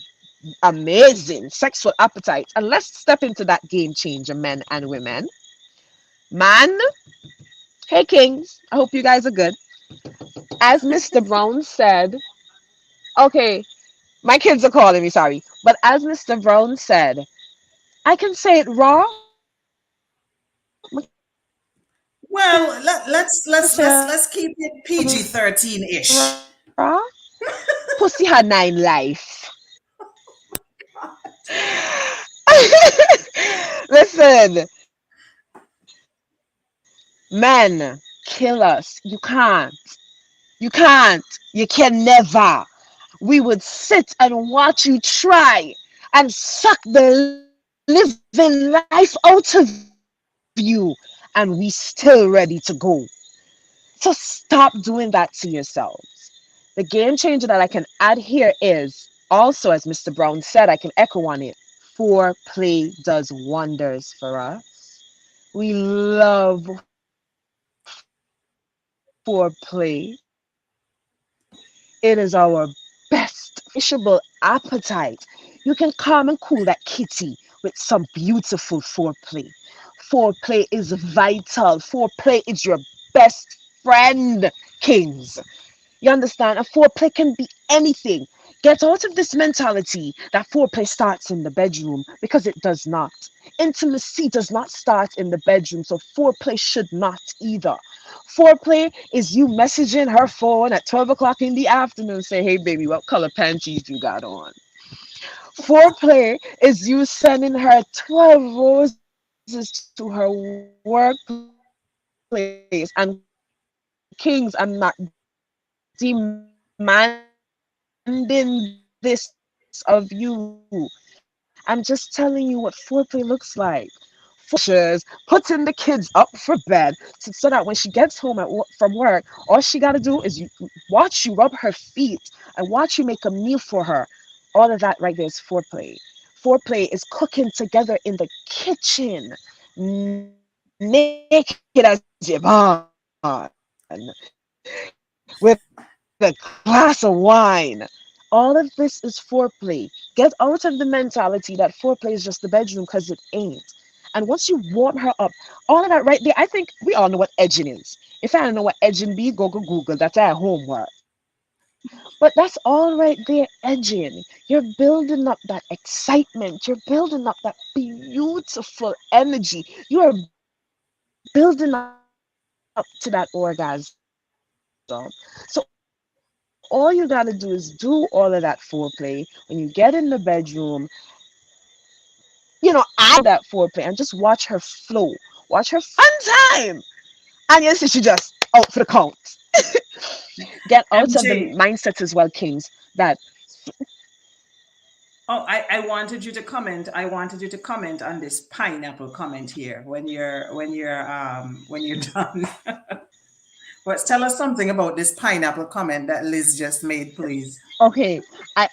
amazing sexual appetites, and let's step into that game changer, men and women. Man, hey kings, I hope you guys are good. As Mr. Brown said, okay, my kids are calling me, sorry. But as Mr. Brown said, I can say it raw. I can say it raw. Well, let's keep it PG-13 ish. Pussy had 9 life. Listen, men, kill us. You can never. We would sit and watch you try and suck the living life out of you, and we still ready to go. So stop doing that to yourselves. The game changer that I can add here is also, as Mr. Brown said, I can echo on it. Foreplay does wonders for us. We love foreplay. It is our best insatiable appetite. You can calm and cool that kitty with some beautiful foreplay. Foreplay is vital. Foreplay is your best friend, kings. You understand? A foreplay can be anything. Get out of this mentality that foreplay starts in the bedroom because it does not. Intimacy does not start in the bedroom, so foreplay should not either. Foreplay is you messaging her phone at 12 o'clock in the afternoon, say, hey baby, what color panties you got on? Foreplay is you sending her 12 roses to her workplace. And kings, I'm not demanding this of you. I'm just telling you what foreplay looks like. Foreplay is you sending her flowers, putting dishes, putting the kids up for bed, so that when she gets home from work, all she got to do is watch you rub her feet and watch you make a meal for her. All of that right there is foreplay. Foreplay is cooking together in the kitchen, naked as you born, with a glass of wine. All of this is foreplay. Get out of the mentality that foreplay is just the bedroom, because it ain't. And once you warm her up, all of that right there, I think we all know what edging is. If I don't know what edging be, go Google. That's our homework. But that's all right there, edging. You're building up that excitement. You're building up that beautiful energy. You are building up to that orgasm. So all you gotta do is do all of that foreplay. When you get in the bedroom, add that foreplay and just watch her flow. Watch her fun time. And yes, she just out for the count. Get out of the MJ. mindset as well, Kings, that Oh, I wanted you to comment. I wanted you to comment on this pineapple comment here when you're done. But tell us something about this pineapple comment that Liz just made, please. okay, I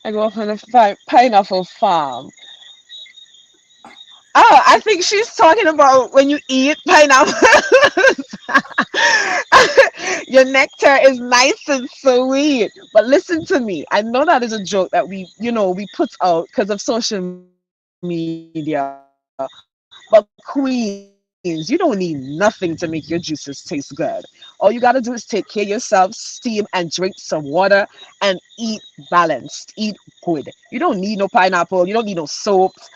go up on a pineapple farm. Oh, I think she's talking about when you eat pineapple. Your nectar is nice and sweet. But listen to me. I know that is a joke that we put out because of social media. But queens, you don't need nothing to make your juices taste good. All you gotta do is take care of yourself, steam and drink some water, and eat balanced, eat good. You don't need no pineapple, you don't need no soaps.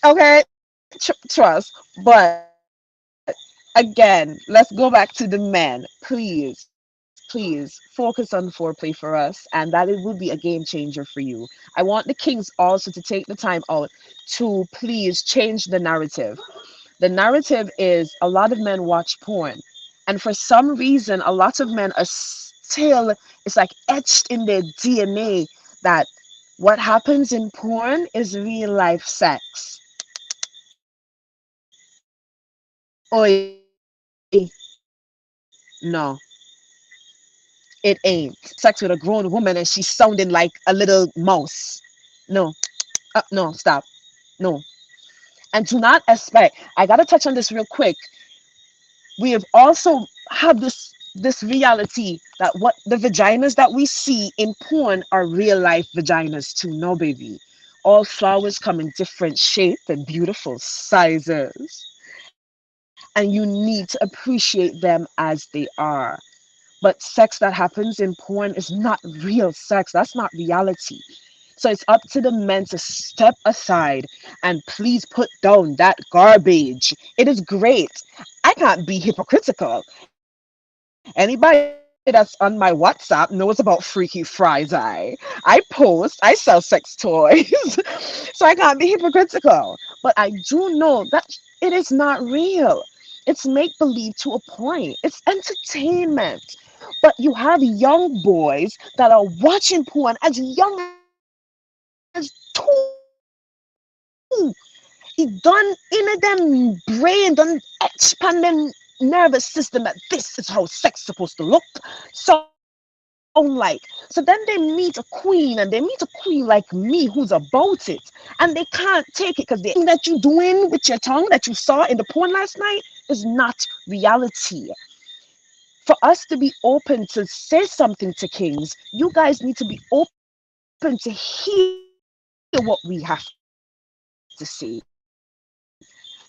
Okay, trust. But again, let's go back to the men. Please focus on foreplay for us, and that it will be a game changer for you. I want the kings also to take the time out to please change the narrative. The narrative is a lot of men watch porn, and for some reason, a lot of men are still, it's like etched in their DNA that what happens in porn is real life sex. Oi, no, it ain't. Sex with a grown woman and she's sounding like a little mouse. No, no, stop. No. And do not expect, I gotta touch on this real quick. We have also have this reality that what the vaginas that we see in porn are real life vaginas too. No, baby. All flowers come in different shape and beautiful sizes. And you need to appreciate them as they are. But sex that happens in porn is not real sex. That's not reality. So it's up to the men to step aside and please put down that garbage. It is great. I can't be hypocritical. Anybody that's on my WhatsApp knows about Freaky Friday. I post, I sell sex toys, so I can't be hypocritical. But I do know that it is not real. It's make believe to a point. It's entertainment. But you have young boys that are watching porn as young as 2. It done in them brain, done expand them nervous system that this is how sex supposed to look, sound like. So then they meet a queen, and they meet a queen like me who's about it, and they can't take it because the acting that you doing with your tongue that you saw in the porn last night is not reality. For us to be open to say something to kings, you guys need to be open to hear what we have to say.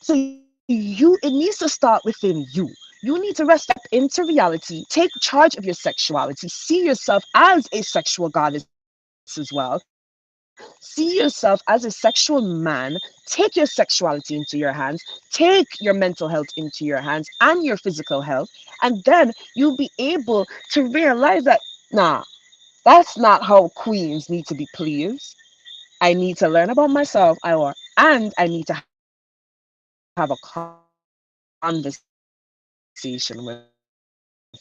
So it needs to start within you. You need to rest into reality, take charge of your sexuality, see yourself as a sexual goddess as well. See yourself as a sexual man. Take your sexuality into your hands. Take your mental health into your hands and your physical health. And then you'll be able to realize that, nah, that's not how queens need to be pleased. I need to learn about myself, and I need to have a conversation with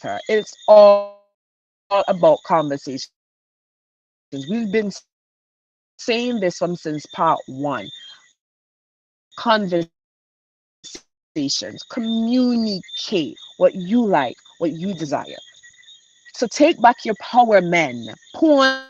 her. It's all about conversation. We've been saying this from since part one. Conversations, communicate what you like, what you desire. So take back your power, men. Porn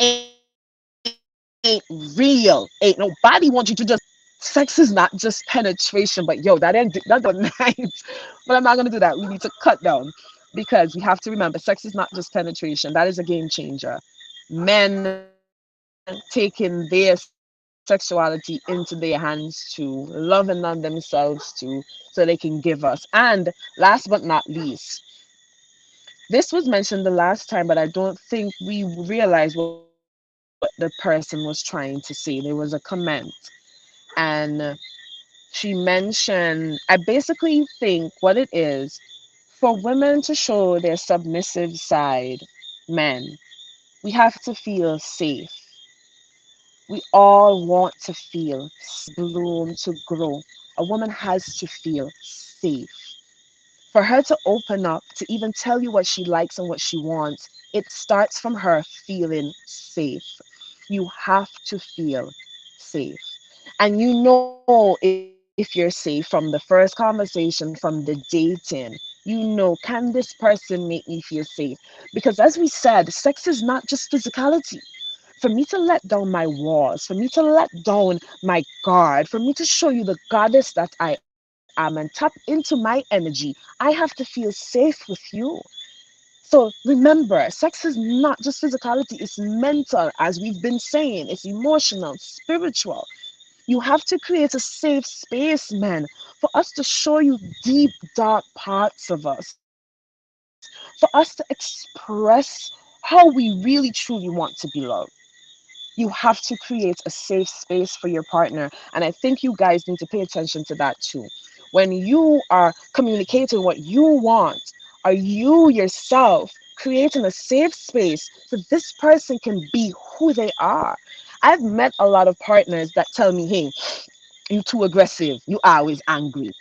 ain't real. Ain't nobody wants you to just. Sex is not just penetration, but yo, that go nice. But I'm not gonna do that. We need to cut down because we have to remember sex is not just penetration. That is a game changer. Men taking their sexuality into their hands to loving on themselves to so they can give us. And last but not least, this was mentioned the last time, but I don't think we realized what the person was trying to say. There was a comment, and she mentioned, I basically think what it is for women to show their submissive side, men, we have to feel safe. We all want to feel bloom, to grow. A woman has to feel safe. For her to open up, to even tell you what she likes and what she wants, it starts from her feeling safe. You have to feel safe. And you know if you're safe from the first conversation, from the dating. You know, can this person make me feel safe? Because as we said, sex is not just physicality. For me to let down my walls, for me to let down my guard, for me to show you the goddess that I am and tap into my energy, I have to feel safe with you. So remember, sex is not just physicality, it's mental, as we've been saying, it's emotional, spiritual. You have to create a safe space, man, for us to show you deep, dark parts of us, for us to express how we really, truly want to be loved. You have to create a safe space for your partner. And I think you guys need to pay attention to that too. When you are communicating what you want, are you yourself creating a safe space so this person can be who they are? I've met a lot of partners that tell me, hey, you too aggressive, you always angry.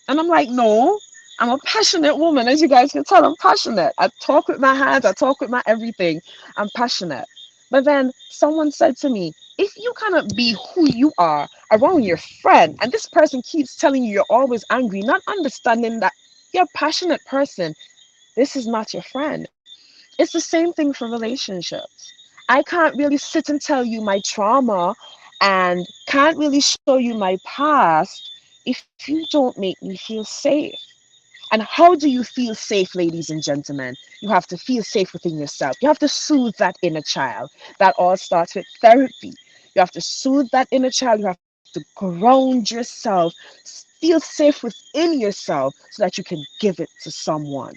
And I'm like, no, I'm a passionate woman. As you guys can tell, I'm passionate. I talk with my hands, I talk with my everything. I'm passionate. But then someone said to me, if you cannot be who you are around your friend, and this person keeps telling you you're always angry, not understanding that you're a passionate person, this is not your friend. It's the same thing for relationships. I can't really sit and tell you my trauma and can't really show you my past if you don't make me feel safe. And how do you feel safe, ladies and gentlemen? You have to feel safe within yourself. You have to soothe that inner child. That all starts with therapy. You have to soothe that inner child. You have to ground yourself, feel safe within yourself so that you can give it to someone.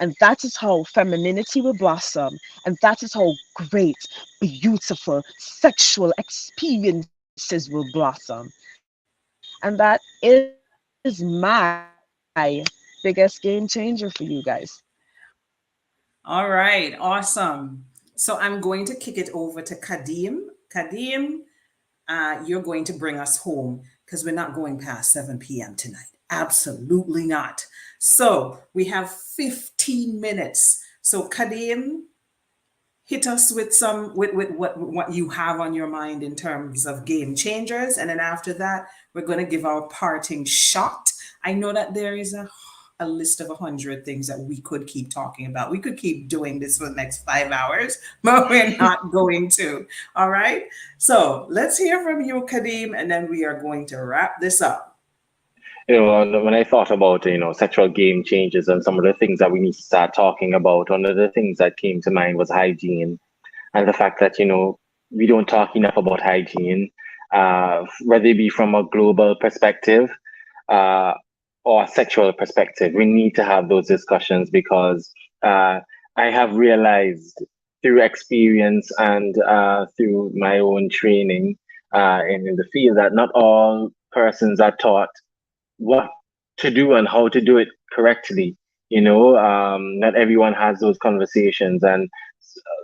And that is how femininity will blossom. And that is how great, beautiful, sexual experiences will blossom. And that is my biggest game changer for you guys. All right, awesome. So I'm going to kick it over to Kadim. Kadim, you're going to bring us home because we're not going past 7 p.m. tonight. Absolutely not. So we have 15 minutes. So Kadim, hit us with some with what you have on your mind in terms of game changers, and then after that we're going to give our parting shot. I know that there is a list of 100 things that we could keep talking about. We could keep doing this for the next 5 hours, but we're not going to. All right, so let's hear from you, Kadim, and then we are going to wrap this up. When I thought about, sexual game changes and some of the things that we need to start talking about, one of the things that came to mind was hygiene and the fact that, we don't talk enough about hygiene, whether it be from a global perspective uh, or a sexual perspective. We need to have those discussions because uh, I have realized through experience and through my own training in the field that not all persons are taught what to do and how to do it correctly. Not everyone has those conversations, and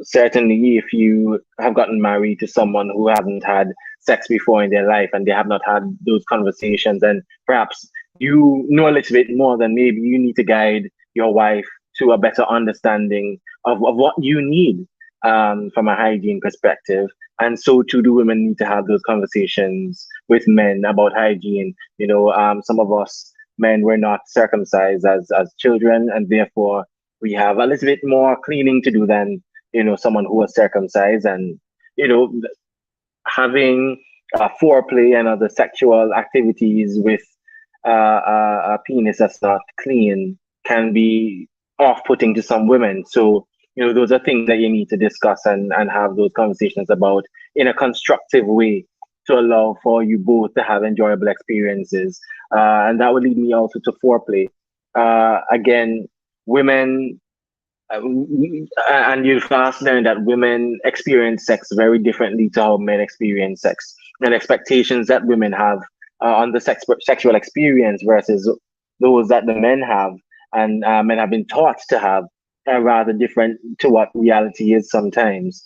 certainly if you have gotten married to someone who hasn't had sex before in their life and they have not had those conversations, and perhaps you know a little bit more, than maybe you need to guide your wife to a better understanding of what you need from a hygiene perspective. And so too do women need to have those conversations with men about hygiene. Some of us men were not circumcised as children, and therefore We have a little bit more cleaning to do than someone who was circumcised, and you know having foreplay and other sexual activities with a penis that's not clean can be off-putting to some women. So, those are things that you need to discuss and have those conversations about in a constructive way to allow for you both to have enjoyable experiences. And that would lead me also to foreplay. Again, women and you'll fast learn that women experience sex very differently to how men experience sex, and expectations that women have on the sexual experience versus those that the men have and men have been taught to have are rather different to what reality is sometimes.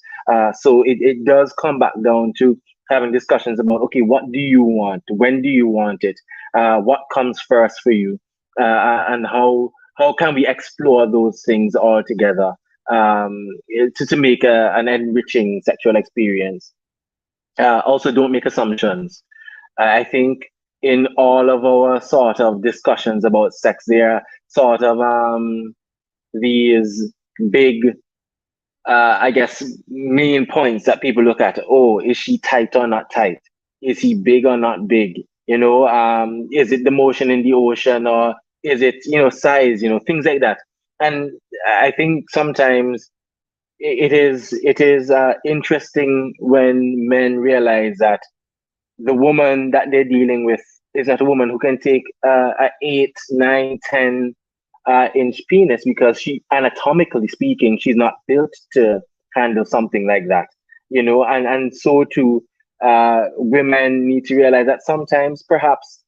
So it does come back down to having discussions about, okay, what do you want? When do you want it? What comes first for you? And how can we explore those things all together to make an enriching sexual experience? Also, don't make assumptions. I think in all of our sort of discussions about sex, there are sort of these big, I guess, main points that people look at. Oh, is she tight or not tight? Is he big or not big? Is it the motion in the ocean, or is it, size, things like that. And I think sometimes it is interesting when men realize that the woman that they're dealing with is not a woman who can take a 8, 9, 10 inch penis, because she, anatomically speaking, she's not built to handle something like that. And so too, women need to realize that sometimes perhaps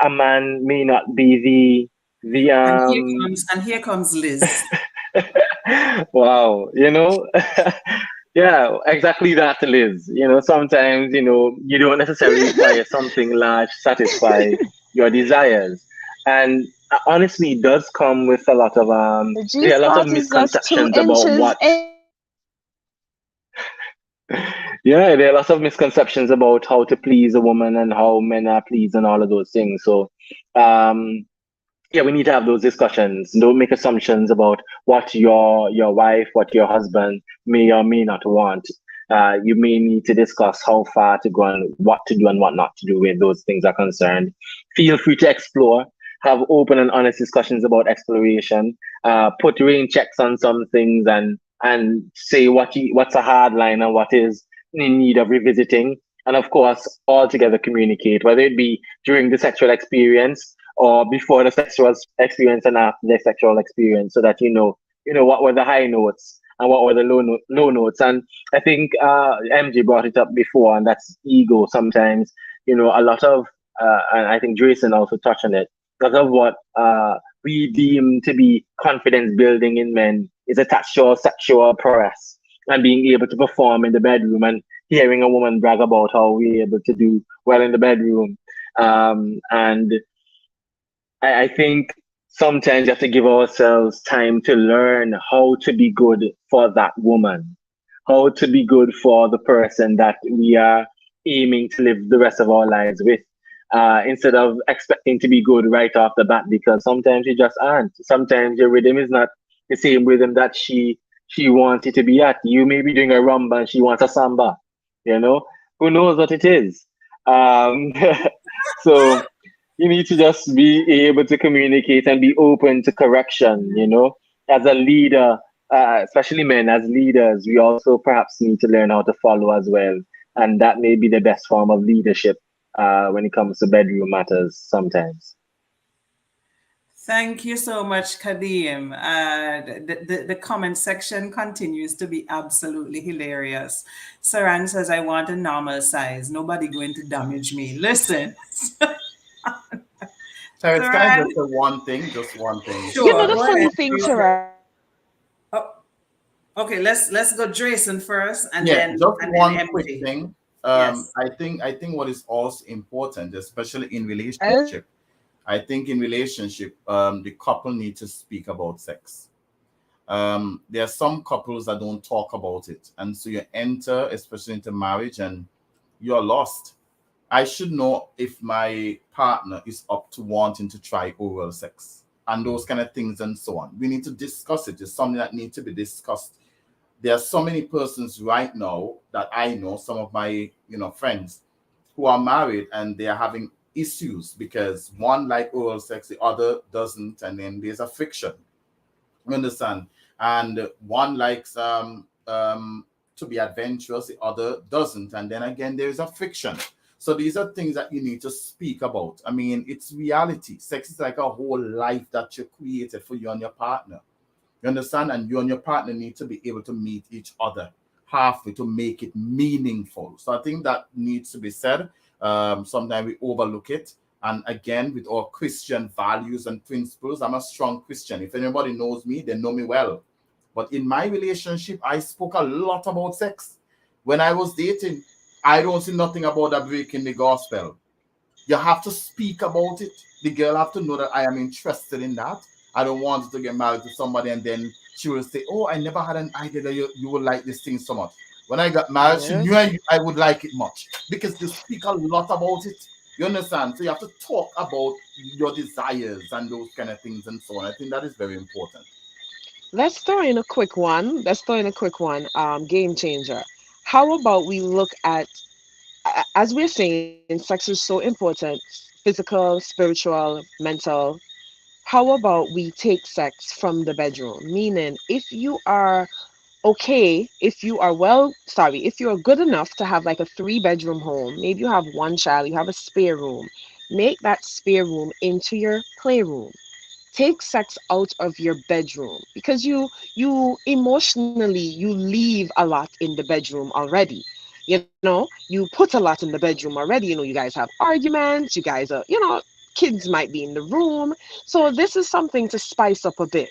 a man may not be the And here comes Liz. wow, yeah, exactly that, Liz. Sometimes, you don't necessarily require something large to satisfy your desires. And honestly, it does come with a lot of The G there are a lot of spot is just two misconceptions about inches what yeah, there are lots of misconceptions about how to please a woman and how men are pleased and all of those things. So um yeah, we need to have those discussions. Don't make assumptions about what your wife, what your husband may or may not want. You may need to discuss how far to go and what to do and what not to do when those things are concerned. Feel free to explore. Have open and honest discussions about exploration. Put rain checks on some things and say what's a hard line and what is in need of revisiting. And of course, all together communicate, whether it be during the sexual experience or before the sexual experience and after the sexual experience, so that what were the high notes and what were the low notes. And I think MJ brought it up before, and that's ego. Sometimes a lot of and I think Jason also touched on it. A lot of what we deem to be confidence building in men is attached to our sexual prowess and being able to perform in the bedroom, and hearing a woman brag about how we're able to do well in the bedroom. And I think sometimes you have to give ourselves time to learn how to be good for that woman, how to be good for the person that we are aiming to live the rest of our lives with, instead of expecting to be good right off the bat, because sometimes you just aren't. Sometimes your rhythm is not the same rhythm that she wants it to be at. You may be doing a rumba and she wants a samba. Who knows what it is? Um, so you need to just be able to communicate and be open to correction. As a leader, especially men as leaders, we also perhaps need to learn how to follow as well. And that may be the best form of leadership when it comes to bedroom matters sometimes. Thank you so much, Kadeem. The comment section continues to be absolutely hilarious. Saran says, I want a normal size. Nobody going to damage me. Listen, Terrence, can I Saran, just say one thing? Just one thing. the sure, go funny ahead. thing, Go for it. Sharon. Oh, okay, let's go Jason first and Yeah, then just and then one quick MJ. thing. Yes. I think what is also important, especially in As relationship. I think in relationship, the couple need to speak about sex. There are some couples that don't talk about it, and so you enter, especially into marriage, and you're lost. I should know if my partner is up to wanting to try oral sex. and those kind of things and so on. We need to discuss it. It's something that needs to be discussed. There are so many persons right now that I know, some of my friends who are married and they are having issues because one like oral sex, the other doesn't, and then there's a friction. You understand? And one likes to be adventurous, the other doesn't, and then again there is a friction. So these are things that you need to speak about. I mean, it's reality. Sex is like a whole life that you created for you and your partner. You understand? And you and your partner need to be able to meet each other halfway to make it meaningful. So I think that needs to be said. Sometimes we overlook it. And again, with our Christian values and principles, I'm a strong Christian. If anybody knows me, they know me well. But in my relationship, I spoke a lot about sex. When I was dating, I don't see nothing about that breaking the gospel. You have to speak about it. The girl have to know that I am interested in that. I don't want to get married to somebody and then she will say, "Oh, I never had an idea that you would like this thing so much." When I got married, she Yes. knew I would like it much because they speak a lot about it. You understand? So you have to talk about your desires and those kind of things and so on. I think that is very important. Let's throw in a quick one. Let's throw in a quick one. Game changer. How about we look at, as we're saying, sex is so important, physical, spiritual, mental. How about we take sex from the bedroom? Meaning, if you are okay, if you are if you are good enough to have like a three-bedroom home, maybe you have one child, you have a spare room, make that spare room into your playroom. Take sex out of your bedroom because you emotionally you leave a lot in the bedroom already. You put a lot in the bedroom already. You guys have arguments, you guys are, kids might be in the room. So this is something to spice up a bit.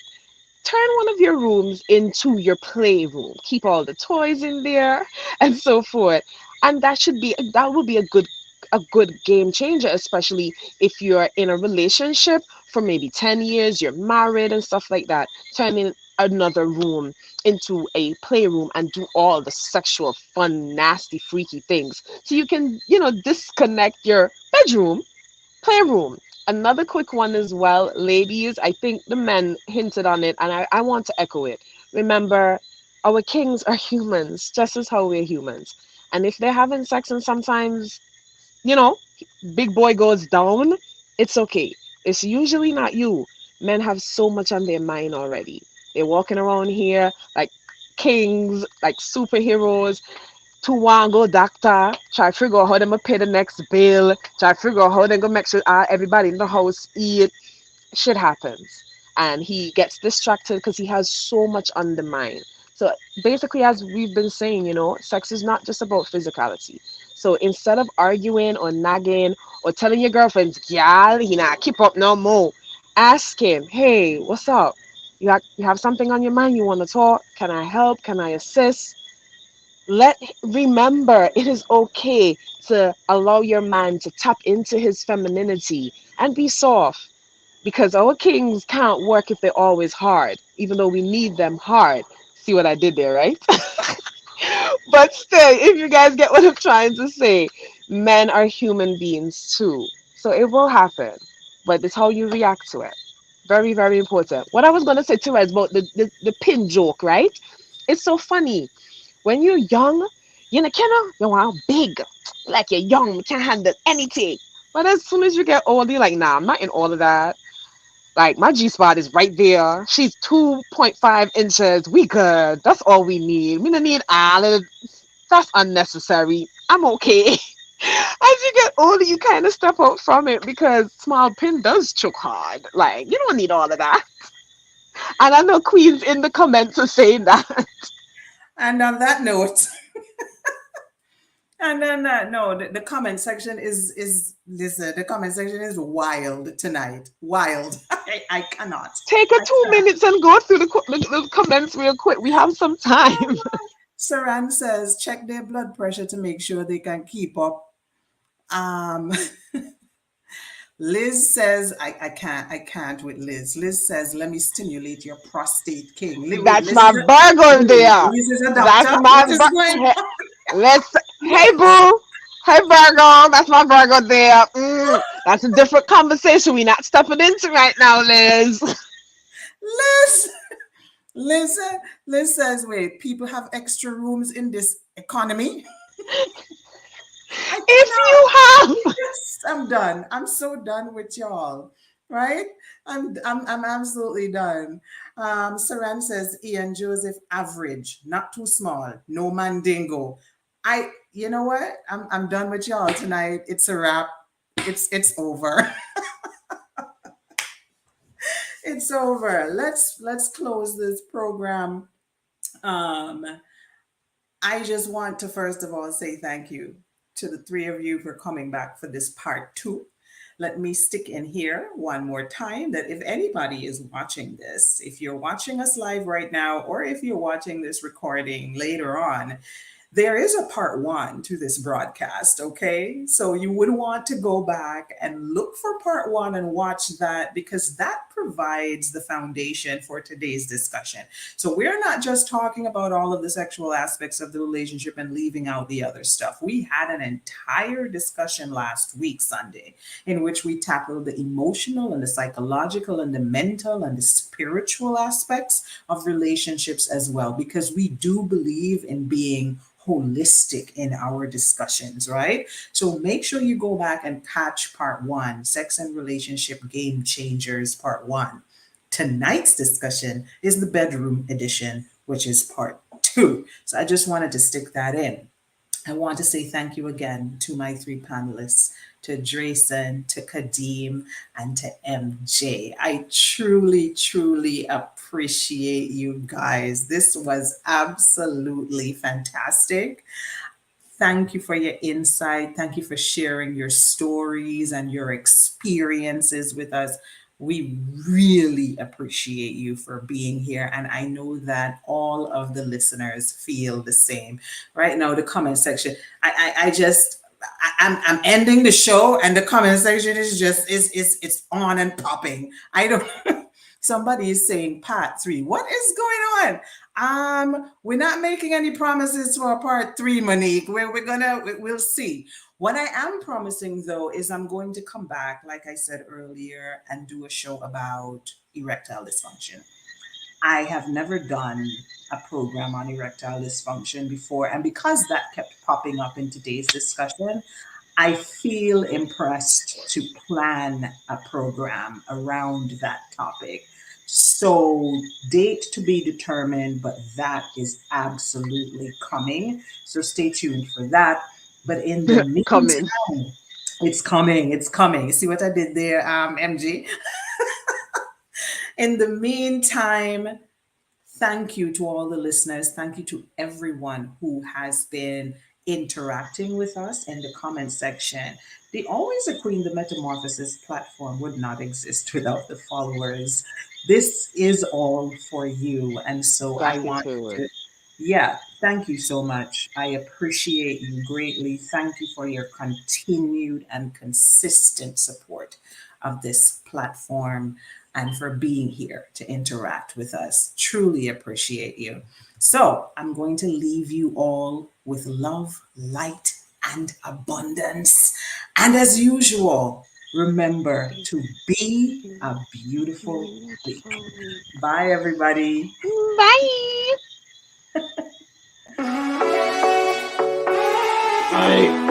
Turn one of your rooms into your playroom. Keep all the toys in there and so forth. And that would be a good game changer, especially if you're in a relationship for maybe 10 years, you're married and stuff like that. Turning another room into a playroom and do all the sexual, fun, nasty, freaky things. So you can, disconnect your bedroom playroom. Another quick one as well, ladies. I think the men hinted on it, and I want to echo it. Remember, our kings are humans, just as how we're humans. And if they're having sex and sometimes, you know, big boy goes down, it's okay. It's usually not you. Men have so much on their mind already. They're walking around here like kings, like superheroes, to one go doctor, try figure out how them pay the next bill, try figure out how they gonna make sure everybody in the house eat. Shit happens, and he gets distracted because he has so much on the mind. So basically, as we've been saying, sex is not just about physicality. So instead of arguing or nagging or telling your girlfriends, "Gal, he not keep up no more," ask him, "Hey, what's up? You have something on your mind? You want to talk? Can I help? Can I assist?" Remember, it is okay to allow your man to tap into his femininity and be soft, because our kings can't work if they're always hard, even though we need them hard. See what I did there, right? But still, if you guys get what I'm trying to say, men are human beings too, so it will happen, but it's how you react to it. Very, very important. What I was going to say too is about the pin joke, right? It's so funny when you're young, you want big. Like you're young, you can't handle anything. But as soon as you get older, you're like, nah, I'm not in all of that. Like my G spot is right there. She's 2.5 inches. We good. That's all we need. We don't need all of that's unnecessary. I'm okay. As you get older, you kind of step out from it because small pin does choke hard. Like you don't need all of that. And I know Queen's in the comments are saying that. And on that note, and then no, the comment section is listen. The comment section is wild tonight. Wild. I cannot. Take a I two cannot. minutes and go through the comments real quick. We have some time. Saran says check their blood pressure to make sure they can keep up. Um, Liz says I can't with Liz. Liz says let me stimulate your prostate, king. Wait, That's my Virgo there. Liz is a That's doctor. my What is going Let's. Hey boo. Hey Virgo. That's my Virgo there. That's a different conversation. We're not stepping into right now, Liz. Liz, Liz says, wait, people have extra rooms in this economy. I If cannot. you have, Yes, I'm done. I'm so done with y'all. Right? I'm absolutely done. Saran says Ian Joseph average, not too small, no mandingo. You know what? I'm done with y'all tonight. It's a wrap. It's over. It's over. Let's close this program. Um, I just want to first of all say thank you to the three of you for coming back for this part two. Let me stick in here one more time that if anybody is watching this, if you're watching us live right now, or if you're watching this recording later on, there is a part one to this broadcast, okay? So you would want to go back and look for part one and watch that because that provides the foundation for today's discussion. So we're not just talking about all of the sexual aspects of the relationship and leaving out the other stuff. We had an entire discussion last week, Sunday, in which we tackled the emotional and the psychological and the mental and the spiritual aspects of relationships as well, because we do believe in being holistic in our discussions, right? So make sure you go back and catch part one, Sex and Relationship Game Changers, part one. Tonight's discussion is the bedroom edition, which is part two. So I just wanted to stick that in. I want to say thank you again to my three panelists, to Drayson, to Kadeem, and to MJ. I truly, truly appreciate you guys. This was absolutely fantastic. Thank you for your insight. Thank you for sharing your stories and your experiences with us. We really appreciate you for being here. And I know that all of the listeners feel the same. Right now, the comment section, I'm ending the show and the comment section is just it's on and popping. I don't somebody is saying part three. What is going on? We're not making any promises for part three, Monique. We'll see. What I am promising though is I'm going to come back, like I said earlier, and do a show about erectile dysfunction. I have never done a program on erectile dysfunction before, and because that kept popping up in today's discussion, I feel impressed to plan a program around that topic. So, date to be determined, but that is absolutely coming. So, stay tuned for that. But in the coming. meantime, it's coming. It's coming. You see what I did there, MG? In the meantime, thank you to all the listeners. Thank you to everyone who has been interacting with us in the comment section. The Always a Queen, the Metamorphosis platform would not exist without the followers. This is all for you. And so I want Gratitude. to, yeah, thank you so much. I appreciate you greatly. Thank you for your continued and consistent support of this platform and for being here to interact with us. Truly appreciate you. So I'm going to leave you all with love, light, and abundance. And as usual, remember to be a beautiful week. Bye, everybody. Bye. Right.